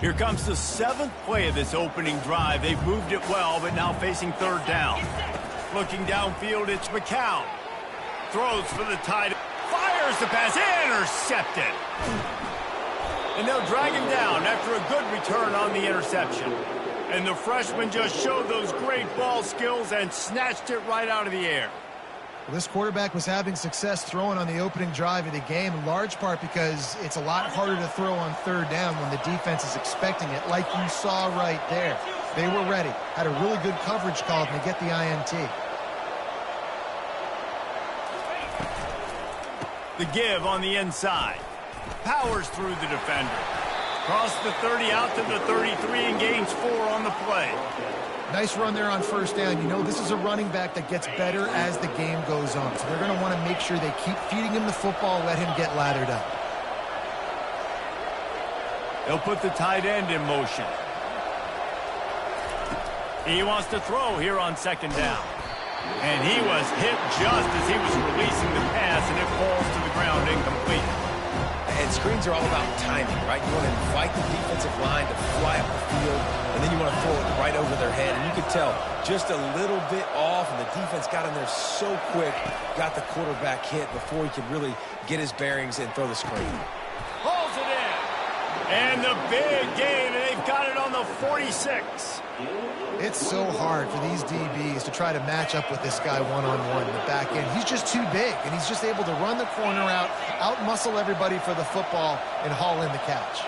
Here comes the 7th play of this opening drive. They've moved it well, but now facing third down. Looking downfield, it's McCown. Throws for the tight. Fires the pass. Intercepted. And they'll drag him down after a good return on the interception. And the freshman just showed those great ball skills and snatched it right out of the air. Well, this quarterback was having success throwing on the opening drive of the game, in large part because it's a lot harder to throw on third down when the defense is expecting it, like you saw right there. They were ready, had a really good coverage call, and they get the INT. The give on the inside. Powers through the defender. Cross the 30 out to the 33 and gains 4 on the play. Nice run there on first down. You know, this is a running back that gets better as the game goes on. So they're going to want to make sure they keep feeding him the football, let him get laddered up. They'll put the tight end in motion. He wants to throw here on second down. And he was hit just as he was releasing the pass, and it falls to the ground incomplete. And screens are all about timing, right? You want to invite the defensive line to fly up the field, and then you want to throw it right over their head. And you could tell just a little bit off, and the defense got in there so quick, got the quarterback hit before he could really get his bearings and throw the screen. Pulls it in. And the big gain, and they've got it on the 46. It's so hard for these DBs to try to match up with this guy one-on-one in the back end. He's just too big, and he's just able to run the corner out-muscle everybody for the football, and haul in the catch.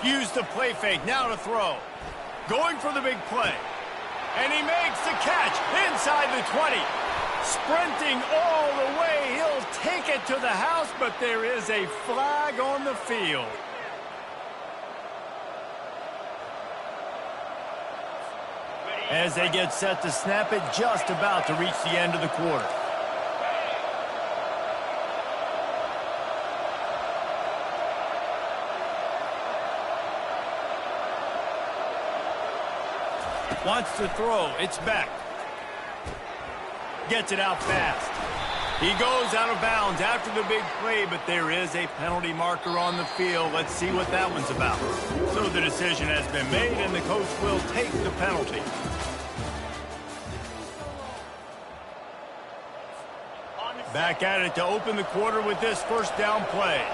Use the play fake, now to throw. Going for the big play. And he makes the catch inside the 20. Sprinting all the way, he'll take it to the house, but there is a flag on the field. As they get set to snap it, just about to reach the end of the quarter. Wants to throw, it's back. Gets it out fast. He goes out of bounds after the big play, but there is a penalty marker on the field. Let's see what that one's about. So the decision has been made, and the coach will take the penalty. Back at it to open the quarter with this first down play.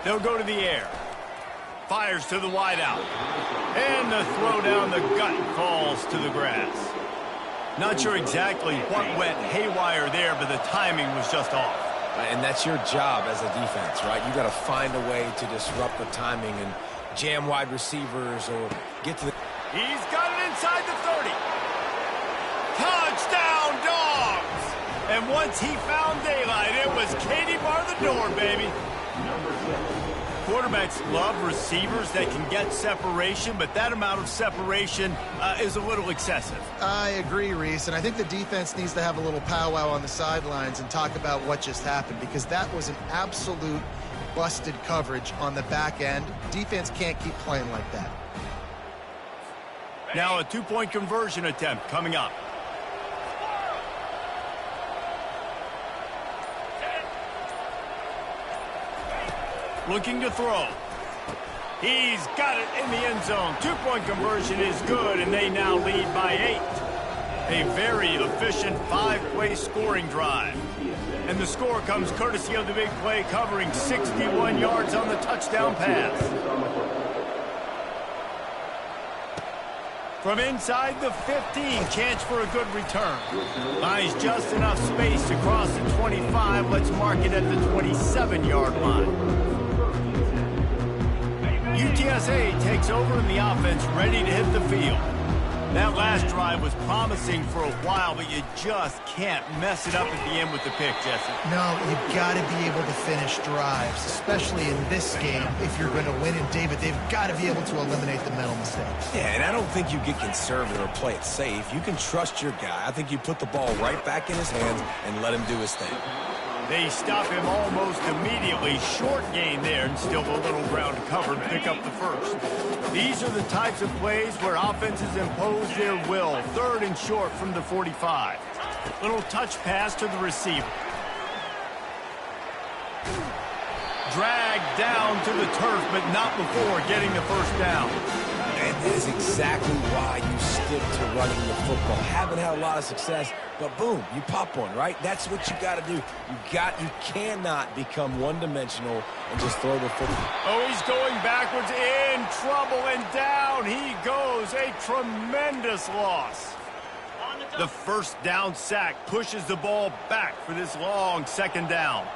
They'll go to the air. Fires to the wideout. And the throw down the gut falls to the grass. Not sure exactly what went haywire there, but the timing was just off. And that's your job as a defense, right? You got to find a way to disrupt the timing and jam wide receivers or get to the... He's got it inside the 30. Touchdown, Dogs! And once he found daylight, it was Katie bar the door, baby. Quarterbacks love receivers that can get separation, but that amount of separation is a little excessive. I agree, Reese, and I think the defense needs to have a little powwow on the sidelines and talk about what just happened, because that was an absolute busted coverage on the back end. Defense can't keep playing like that. Now a two-point conversion attempt coming up. Looking to throw. He's got it in the end zone. Two-point conversion is good, and they now lead by 8. A very efficient 5-play scoring drive. And the score comes courtesy of the big play, covering 61 yards on the touchdown pass. From inside the 15, chance for a good return. Buys just enough space to cross the 25. Let's mark it at the 27-yard line. UTSA takes over in the offense, ready to hit the field. That last drive was promising for a while, but you just can't mess it up at the end with the pick, Jesse. No, you've got to be able to finish drives, especially in this game. If you're going to win, and David, they've got to be able to eliminate the mental mistakes. Yeah, and I don't think you get conservative or play it safe. You can trust your guy. I think you put the ball right back in his hands and let him do his thing. They stop him almost immediately. Short gain there, and still a little ground covered. Pick up the first. These are the types of plays where offenses impose their will. 3rd and short from the 45. Little touch pass to the receiver. Dragged down to the turf, but not before getting the first down. And that is exactly why you stick to running the football. Haven't had a lot of success, but boom, you pop one, right? That's what you got to do. You cannot become one-dimensional and just throw the football. Oh, he's going backwards, in trouble, and down he goes. A tremendous loss. The first down sack pushes the ball back for this long second down.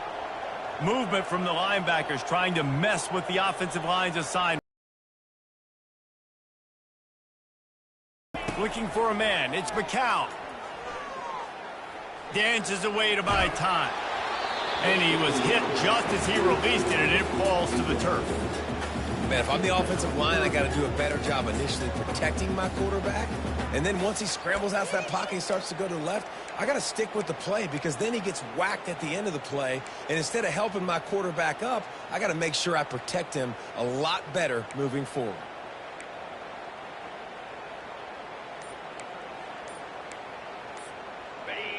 Movement from the linebackers trying to mess with the offensive line's assignment. Looking for a man. It's McCown. Dances away to buy time. And he was hit just as he released it, and it falls to the turf. Man, if I'm the offensive line, I got to do a better job initially protecting my quarterback. And then once he scrambles out of that pocket, he starts to go to the left, I got to stick with the play, because then he gets whacked at the end of the play. And instead of helping my quarterback up, I got to make sure I protect him a lot better moving forward.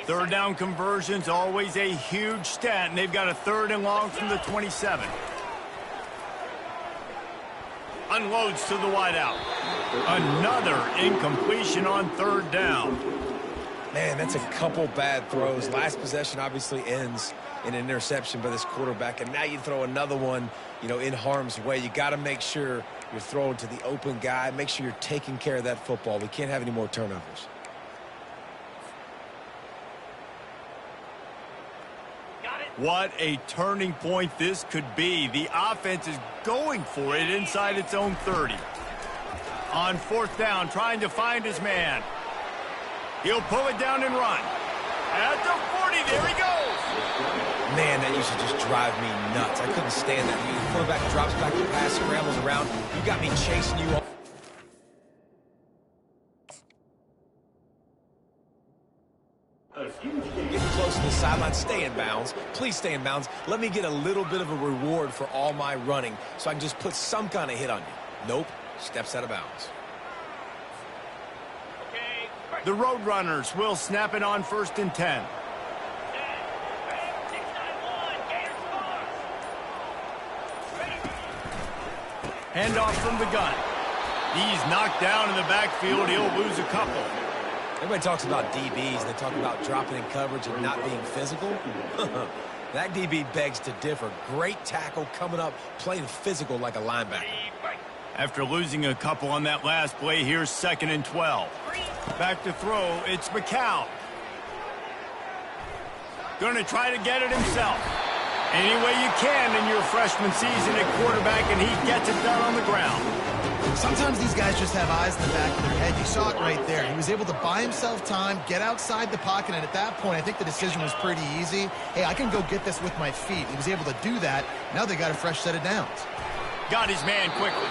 Third down conversion's always a huge stat, and they've got a 3rd and long from the 27. Unloads to the wideout. Another incompletion on 3rd down. Man, that's a couple bad throws. Last possession obviously ends in an interception by this quarterback, and now you throw another one, in harm's way. You got to make sure you're throwing to the open guy. Make sure you're taking care of that football. We can't have any more turnovers. What a turning point this could be. The offense is going for it inside its own 30. On 4th down, trying to find his man. He'll pull it down and run. At the 40, there he goes. Man, that used to just drive me nuts. I couldn't stand that. The quarterback drops back the pass, scrambles around. You got me chasing you all. Getting close to the sideline. Stay in bounds. Please stay in bounds. Let me get a little bit of a reward for all my running so I can just put some kind of hit on you. Nope. Steps out of bounds. The Roadrunners will snap it on 1st and 10. Handoff from the gun. He's knocked down in the backfield. He'll lose a couple. Everybody talks about DBs. They talk about dropping in coverage and not being physical. That DB begs to differ. Great tackle coming up, playing physical like a linebacker. After losing a couple on that last play, here's 2nd and 12. Back to throw, it's McCown. Going to try to get it himself. Any way you can in your freshman season at quarterback, and he gets it done on the ground. Sometimes these guys just have eyes in the back of their head. You saw it right there. He was able to buy himself time, get outside the pocket, and at that point, I think the decision was pretty easy. Hey, I can go get this with my feet. He was able to do that. Now they got a fresh set of downs. Got his man quickly.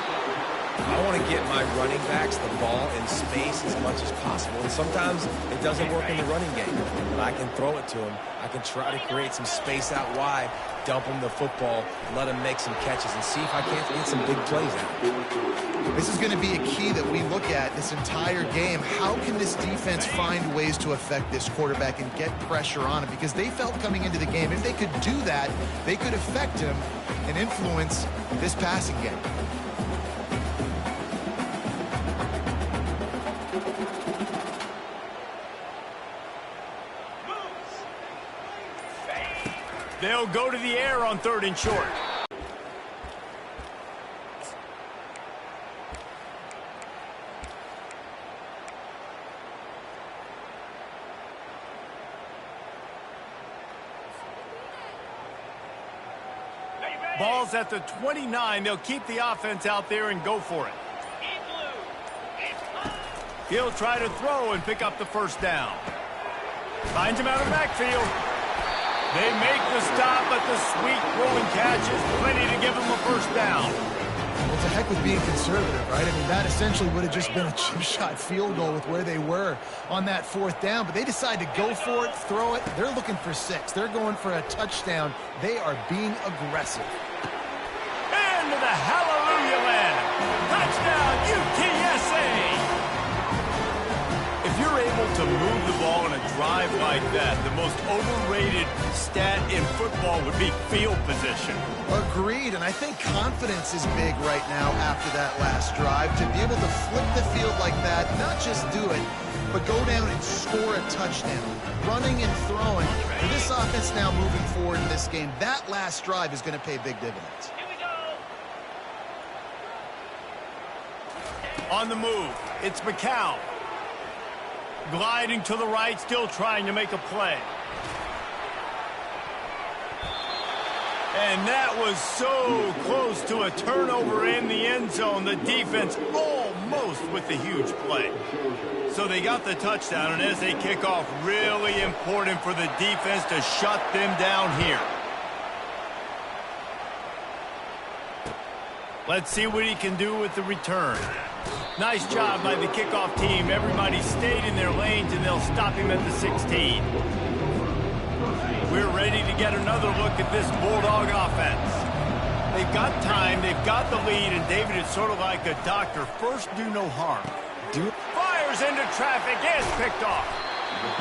I want to get my running backs the ball in space as much as possible. And sometimes it doesn't work in the running game. But I can throw it to him. I can try to create some space out wide, dump him the football, let him make some catches, and see if I can't get some big plays out. This is going to be a key that we look at this entire game. How can this defense find ways to affect this quarterback and get pressure on him? Because they felt coming into the game, if they could do that, they could affect him and influence this passing game. They'll go to the air on 3rd and short. Ball's at the 29. They'll keep the offense out there and go for it. He'll try to throw and pick up the 1st down. Finds him out of the backfield. They make the stop, but the sweet rolling catch is plenty to give them a 1st down. Well, it's a heck with being conservative, right? I mean, that essentially would have just been a chip shot field goal with where they were on that 4th down, but they decide to go for it, throw it. They're looking for 6. They're going for a touchdown. They are being aggressive. Into the hallelujah land. Touchdown, UTSA! If you're able to move the ball in a drive like that, the most overrated stat in football would be field position. Agreed, and I think confidence is big right now after that last drive. To be able to flip the field like that, not just do it, but go down and score a touchdown. Running and throwing. For this offense now moving forward in this game, that last drive is going to pay big dividends. On the move, it's McCown. Gliding to the right, still trying to make a play. And that was so close to a turnover in the end zone. The defense almost with the huge play. So they got the touchdown, and as they kick off, really important for the defense to shut them down here. Let's see what he can do with the return. Nice job by the kickoff team. Everybody stayed in their lanes, and they'll stop him at the 16. We're ready to get another look at this Bulldog offense. They've got time, they've got the lead, and David is sort of like a doctor. First, do no harm. Fires into traffic, is picked off.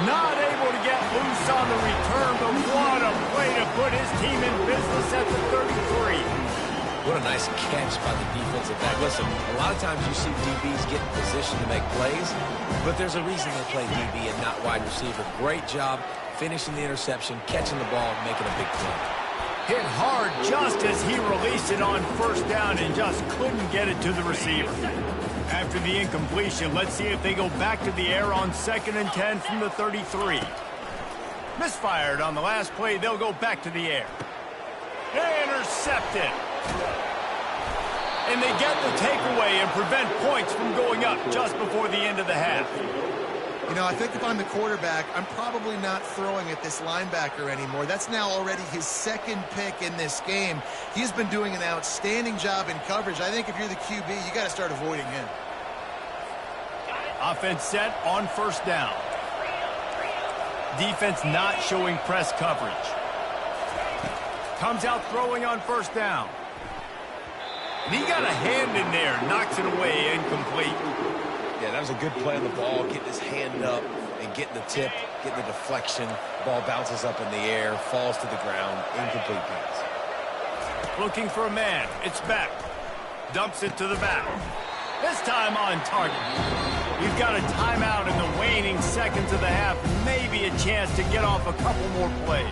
Not able to get loose on the return, but what a play to put his team in business at the 33. What a nice catch by the defensive back. Listen, a lot of times you see DBs get in position to make plays, but there's a reason they play DB and not wide receiver. Great job finishing the interception, catching the ball, and making a big play. Hit hard just as he released it on 1st down and just couldn't get it to the receiver. After the incompletion, let's see if they go back to the air on 2nd and 10 from the 33. Misfired on the last play, they'll go back to the air. Intercepted. And they get the takeaway and prevent points from going up just before the end of the half. You know, I think if I'm the quarterback, I'm probably not throwing at this linebacker anymore. That's now already his 2nd pick in this game. He's been doing an outstanding job in coverage. I think if you're the QB, you got to start avoiding him. Offense set on 1st down. Defense not showing press coverage. Comes out throwing on 1st down. And he got a hand in there, knocks it away, incomplete. Yeah, that was a good play on the ball, getting his hand up and getting the tip, getting the deflection. Ball bounces up in the air, falls to the ground, incomplete pass. Looking for a man. It's back. Dumps it to the back. This time on target. We've got a timeout in the waning seconds of the half. Maybe a chance to get off a couple more plays.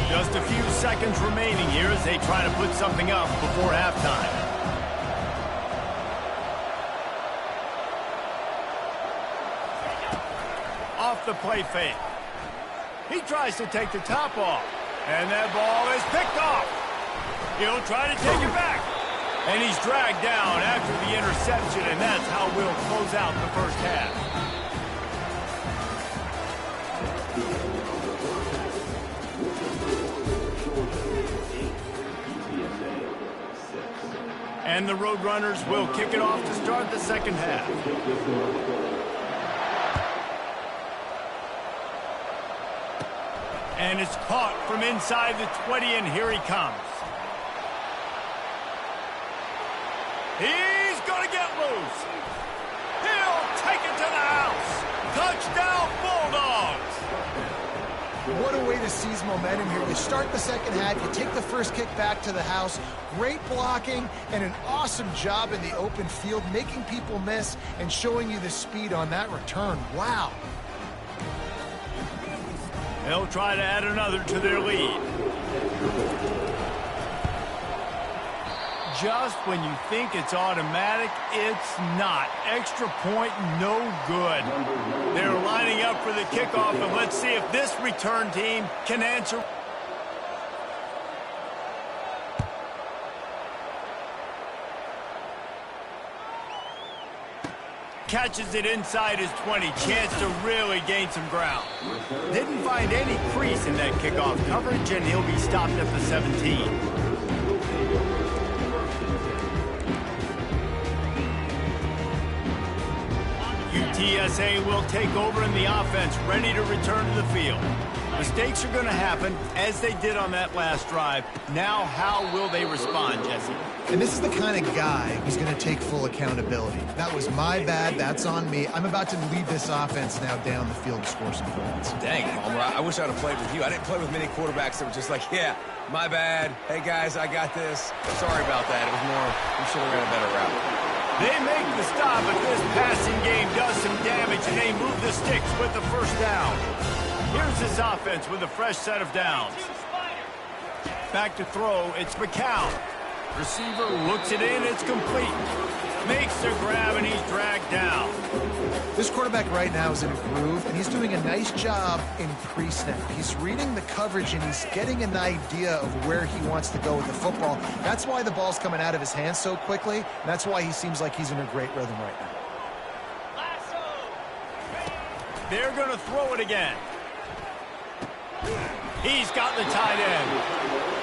Just a few seconds remaining here as they try to put something up before halftime. Off the play fake. He tries to take the top off. And that ball is picked off. He'll try to take it back. And he's dragged down after the interception, and that's how we'll close out the first half. And the Roadrunners will kick it off to start the second half. And it's caught from inside the 20, and here he comes. He's going to get loose. He'll take it to the house. Touchdown, Bulldogs. What a way to seize momentum here. You start the second half, you take the first kick back to the house. Great blocking and an awesome job in the open field, making people miss and showing you the speed on that return. Wow. They'll try to add another to their lead. Just when you think it's automatic, it's not. Extra point, no good. They're lining up for the kickoff, and let's see if this return team can answer. Catches it inside his 20. Chance to really gain some ground. Didn't find any crease in that kickoff coverage, and he'll be stopped at the 17. UTSA will take over in the offense, ready to return to the field. Mistakes are going to happen, as they did on that last drive. Now, how will they respond, Jesse? And this is the kind of guy who's going to take full accountability. That was my bad. That's on me. I'm about to lead this offense now down the field to score some points. Dang, Palmer, I wish I would have played with you. I didn't play with many quarterbacks that were just like, yeah, my bad. Hey, guys, I got this. Sorry about that. It was more, we should have ran a better route. They make the stop, but this passing game does some damage, and they move the sticks with the first down. Here's this offense with a fresh set of downs. Back to throw, it's McCown. Receiver looks it in, it's complete. Makes the grab, and he's dragged down. This quarterback right now is in a groove, and he's doing a nice job in pre-snap. He's reading the coverage, and he's getting an idea of where he wants to go with the football. That's why the ball's coming out of his hands so quickly, and that's why he seems like he's in a great rhythm right now. They're going to throw it again. He's got the tight end.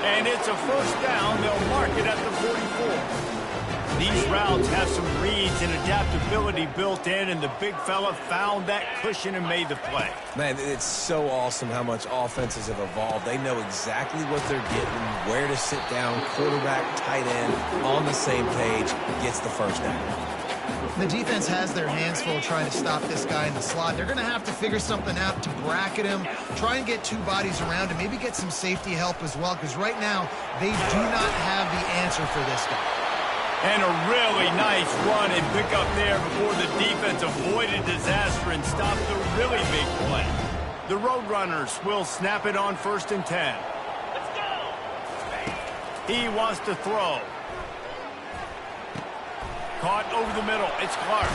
And it's a first down. They'll mark it at the 44. These routes have some reads and adaptability built in, and the big fella found that cushion and made the play. Man, it's so awesome how much offenses have evolved. They know exactly what they're getting, where to sit down, quarterback, tight end, on the same page, gets the first down. The defense has their hands full trying to stop this guy in the slot. They're going to have to figure something out to bracket him, try and get two bodies around him, maybe get some safety help as well, because right now they do not have the answer for this guy. And a really nice run and pick up there before the defense avoided disaster and stopped the really big play. The Roadrunners will snap it on 1st and 10. Let's go! He wants to throw. Caught over the middle. It's Clark.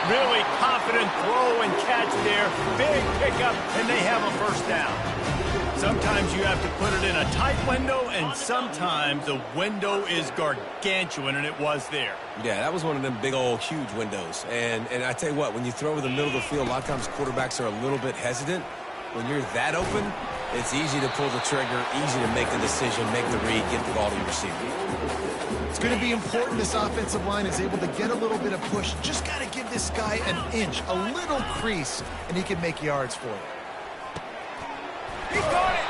Really confident throw and catch there. Big pickup, and they have a first down. Sometimes you have to put it in a tight window, and sometimes the window is gargantuan, and it was there. Yeah, that was one of them big old huge windows. And I tell you what, when you throw over the middle of the field, a lot of times quarterbacks are a little bit hesitant. When you're that open, it's easy to pull the trigger, easy to make the decision, make the read, get the ball to your receiver. It's going to be important this offensive line is able to get a little bit of push. Just got to give this guy an inch, a little crease, and he can make yards for you. He got it!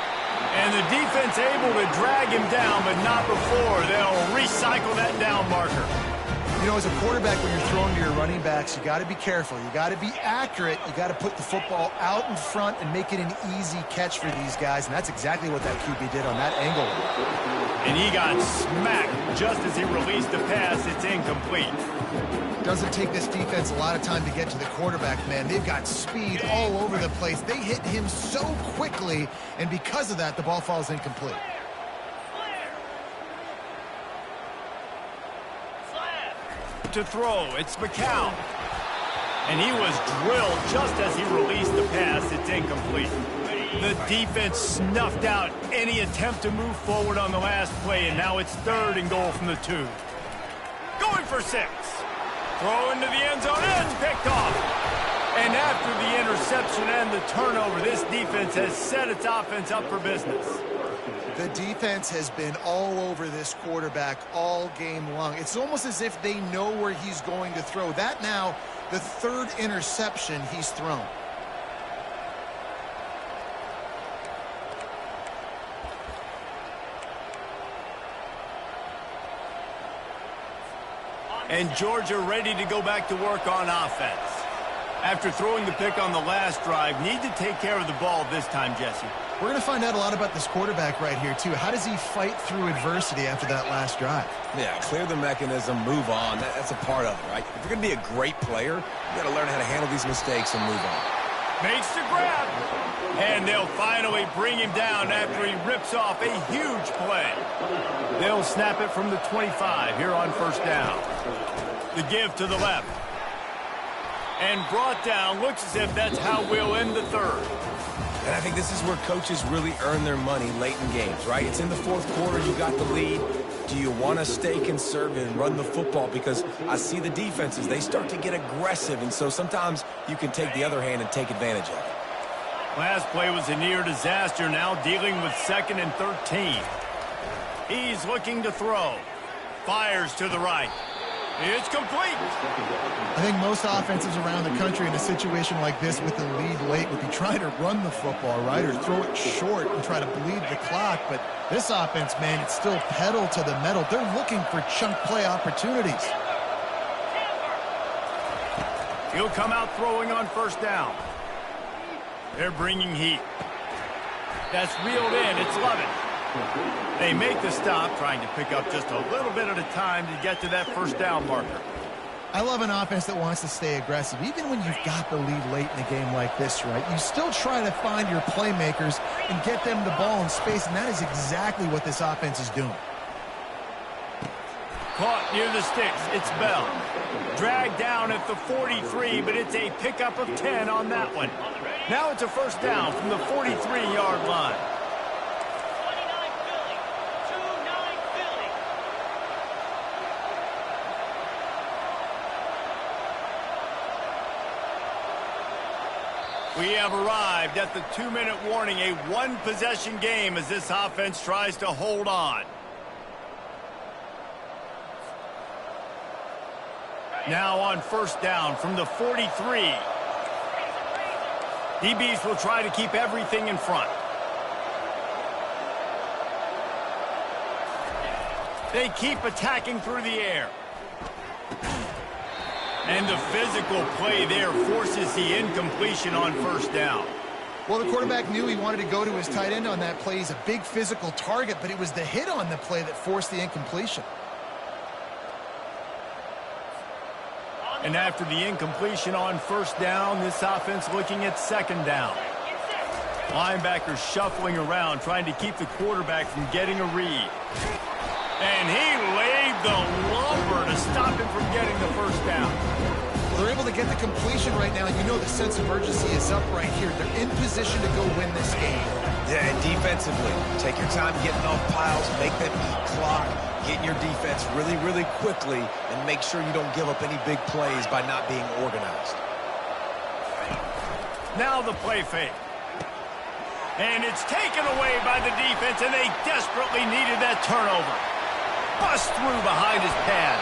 And And the defense able to drag him down, but not before. They'll recycle that down marker. You know, as a quarterback, when you're throwing to your running backs, you got to be careful. You got to be accurate. You got to put the football out in front and make it an easy catch for these guys. And that's exactly what that QB did on that angle. And he got smacked just as he released the pass. It's incomplete. Doesn't take this defense a lot of time to get to the quarterback, man. They've got speed all over the place. They hit him so quickly, and because of that, the ball falls incomplete. To throw, it's McCown. And he was drilled just as he released the pass. It's incomplete. The defense snuffed out any attempt to move forward on the last play, and now it's 3rd and goal from the 2. Going for 6. Throw into the end zone, and it's picked off. And after the interception and the turnover, this defense has set its offense up for business. The defense has been all over this quarterback all game long. It's almost as if they know where he's going to throw. That now, the 3rd interception he's thrown. And Georgia ready to go back to work on offense. After throwing the pick on the last drive, need to take care of the ball this time, Jesse. We're going to find out a lot about this quarterback right here, too. How does he fight through adversity after that last drive? Yeah, clear the mechanism, move on. That's a part of it, right? If you're going to be a great player, you got to learn how to handle these mistakes and move on. Makes the grab. And they'll finally bring him down after he rips off a huge play. They'll snap it from the 25 here on 1st down. The give to the left. And brought down. Looks as if that's how we'll end the 3rd. And I think this is where coaches really earn their money late in games, right? It's in the 4th quarter. You got the lead. Do you want to stay conservative and run the football? Because I see the defenses, they start to get aggressive. And so sometimes you can take the other hand and take advantage of it. Last play was a near disaster. Now dealing with 2nd and 13. He's looking to throw. Fires to the right. It's complete. I think most offenses around the country in a situation like this with the lead late would be trying to run the football, right, or throw it short and try to bleed the clock. But this offense, man, it's still pedal to the metal. They're looking for chunk play opportunities. He'll come out throwing on 1st down. They're bringing heat. That's reeled in. It's Lovett. They make the stop, trying to pick up just a little bit at a time to get to that 1st down marker. I love an offense that wants to stay aggressive. Even when you've got the lead late in a game like this, right, you still try to find your playmakers and get them the ball in space, and that is exactly what this offense is doing. Caught near the sticks. It's Bell. Dragged down at the 43, but it's a pickup of 10 on that one. Now it's a 1st down from the 43-yard line. We have arrived at the 2-minute warning, a 1-possession game as this offense tries to hold on. Now on 1st down from the 43. DBs will try to keep everything in front. They keep attacking through the air. And the physical play there forces the incompletion on 1st down. Well, the quarterback knew he wanted to go to his tight end on that play. He's a big physical target, but it was the hit on the play that forced the incompletion. And after the incompletion on 1st down, this offense looking at 2nd down. Linebackers shuffling around, trying to keep the quarterback from getting a read. And he laid the lumber to stop him from getting the 1st down. Well, they're able to get the completion right now. You know the sense of urgency is up right here. They're in position to go win this game. Yeah, and defensively, take your time getting off piles, make them eat clock, get your defense really, really quickly, and make sure you don't give up any big plays by not being organized. Now the play fake. And it's taken away by the defense, and they desperately needed that turnover. Bust through behind his pad.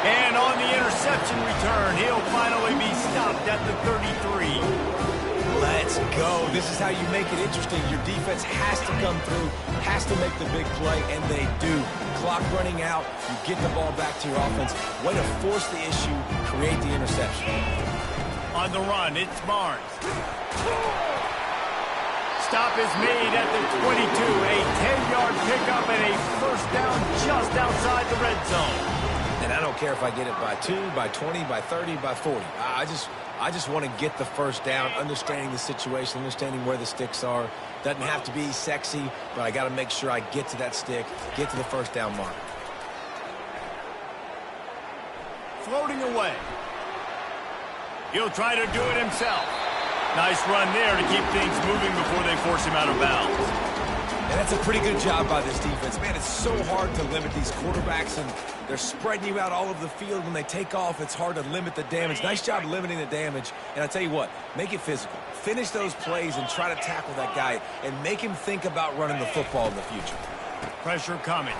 And on the interception return, he'll finally be stopped at the 33. Let's go. This is how you make it interesting. Your defense has to come through, has to make the big play, and they do. Clock running out, you get the ball back to your offense. Way to force the issue, create the interception. On the run, it's Barnes. Stop is made at the 22. A 10-yard pickup and a first down just outside the red zone. And I don't care if I get it by 2, by 20, by 30, by 40. I just want to get the first down, understanding the situation, understanding where the sticks are. Doesn't have to be sexy, but I got to make sure I get to that stick, get to the first down mark. Floating away. He'll try to do it himself. Nice run there to keep things moving before they force him out of bounds. And that's a pretty good job by this defense. Man, it's so hard to limit these quarterbacks, and they're spreading you out all over the field. When they take off, it's hard to limit the damage. Nice job limiting the damage. And I tell you what, make it physical. Finish those plays and try to tackle that guy and make him think about running the football in the future. Pressure coming.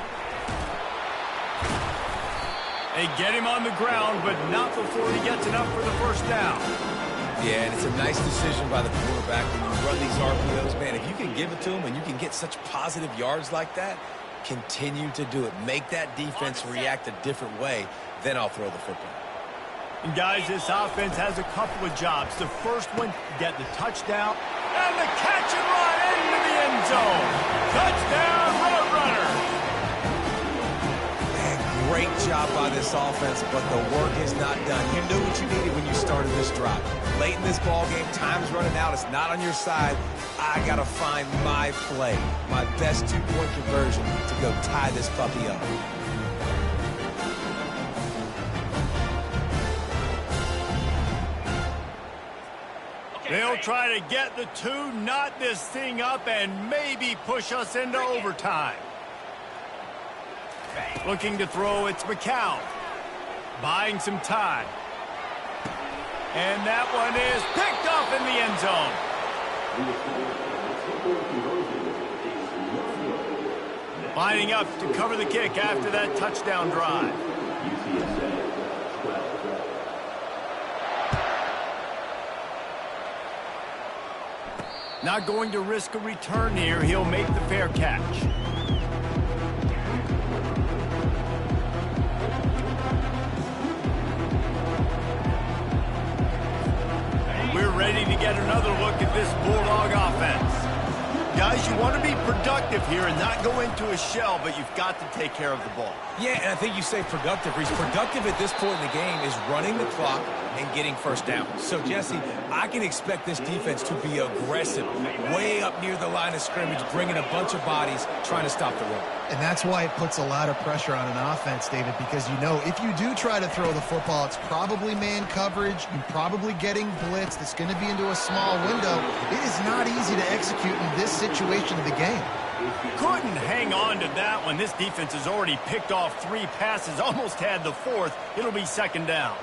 They get him on the ground, but not before he gets enough for the first down. Yeah, and it's a nice decision by the quarterback when you run these RPOs. Man, if you can give it to him and you can get such positive yards like that, continue to do it. Make that defense react a different way, then I'll throw the football. And guys, this offense has a couple of jobs. The first one, get the touchdown, and the catch and run into the end zone. Touchdown, Roadrunner. Great job by this offense, but the work is not done. You knew what you needed when you started this drive. Late in this ball game, time's running out. It's not on your side. I got to find my play, my best two-point conversion to go tie this puppy up. They'll try to get the 2, knot this thing up, and maybe push us into overtime. Looking to throw, it's McCown. Buying some time. And that one is picked up in the end zone. Lining up to cover the kick after that touchdown drive. Not going to risk a return here. He'll make the fair catch. We're ready to get another look at this Bulldog offense. Guys, you want to be productive here and not go into a shell, but you've got to take care of the ball. Yeah, and I think you say productive. He's productive at this point in the game is running the clock and getting first down. So, Jesse, I can expect this defense to be aggressive, way up near the line of scrimmage, bringing a bunch of bodies, trying to stop the run. And that's why it puts a lot of pressure on an offense, David, because you know if you do try to throw the football, it's probably man coverage. You're probably getting blitzed. It's going to be into a small window. It is not easy to execute in this situation of the game. Couldn't hang on to that one. This defense has already picked off 3 passes, almost had the 4th. It'll be second down.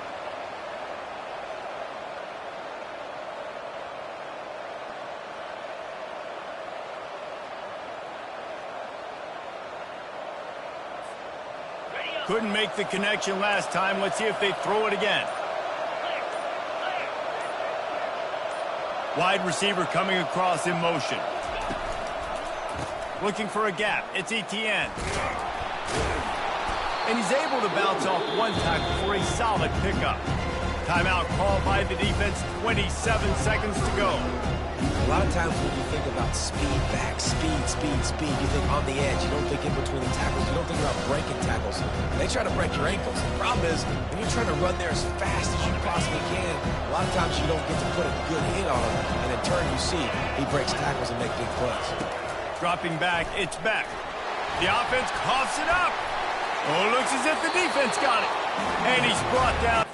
Couldn't make the connection last time. Let's see if they throw it again. Wide receiver coming across in motion. Looking for a gap. It's Etienne. And he's able to bounce off one tackle for a solid pickup. Timeout called by the defense. 27 seconds to go. A lot of times when you think about speed back, speed, you think on the edge. You don't think in between the tackles. You don't think about breaking tackles. They try to break your ankles. The problem is when you're trying to run there as fast as you possibly can, a lot of times you don't get to put a good hit on him. And in turn, you see he breaks tackles and makes big plays. Dropping back, it's back. The offense coughs it up. Oh, looks as if the defense got it. And he's brought down.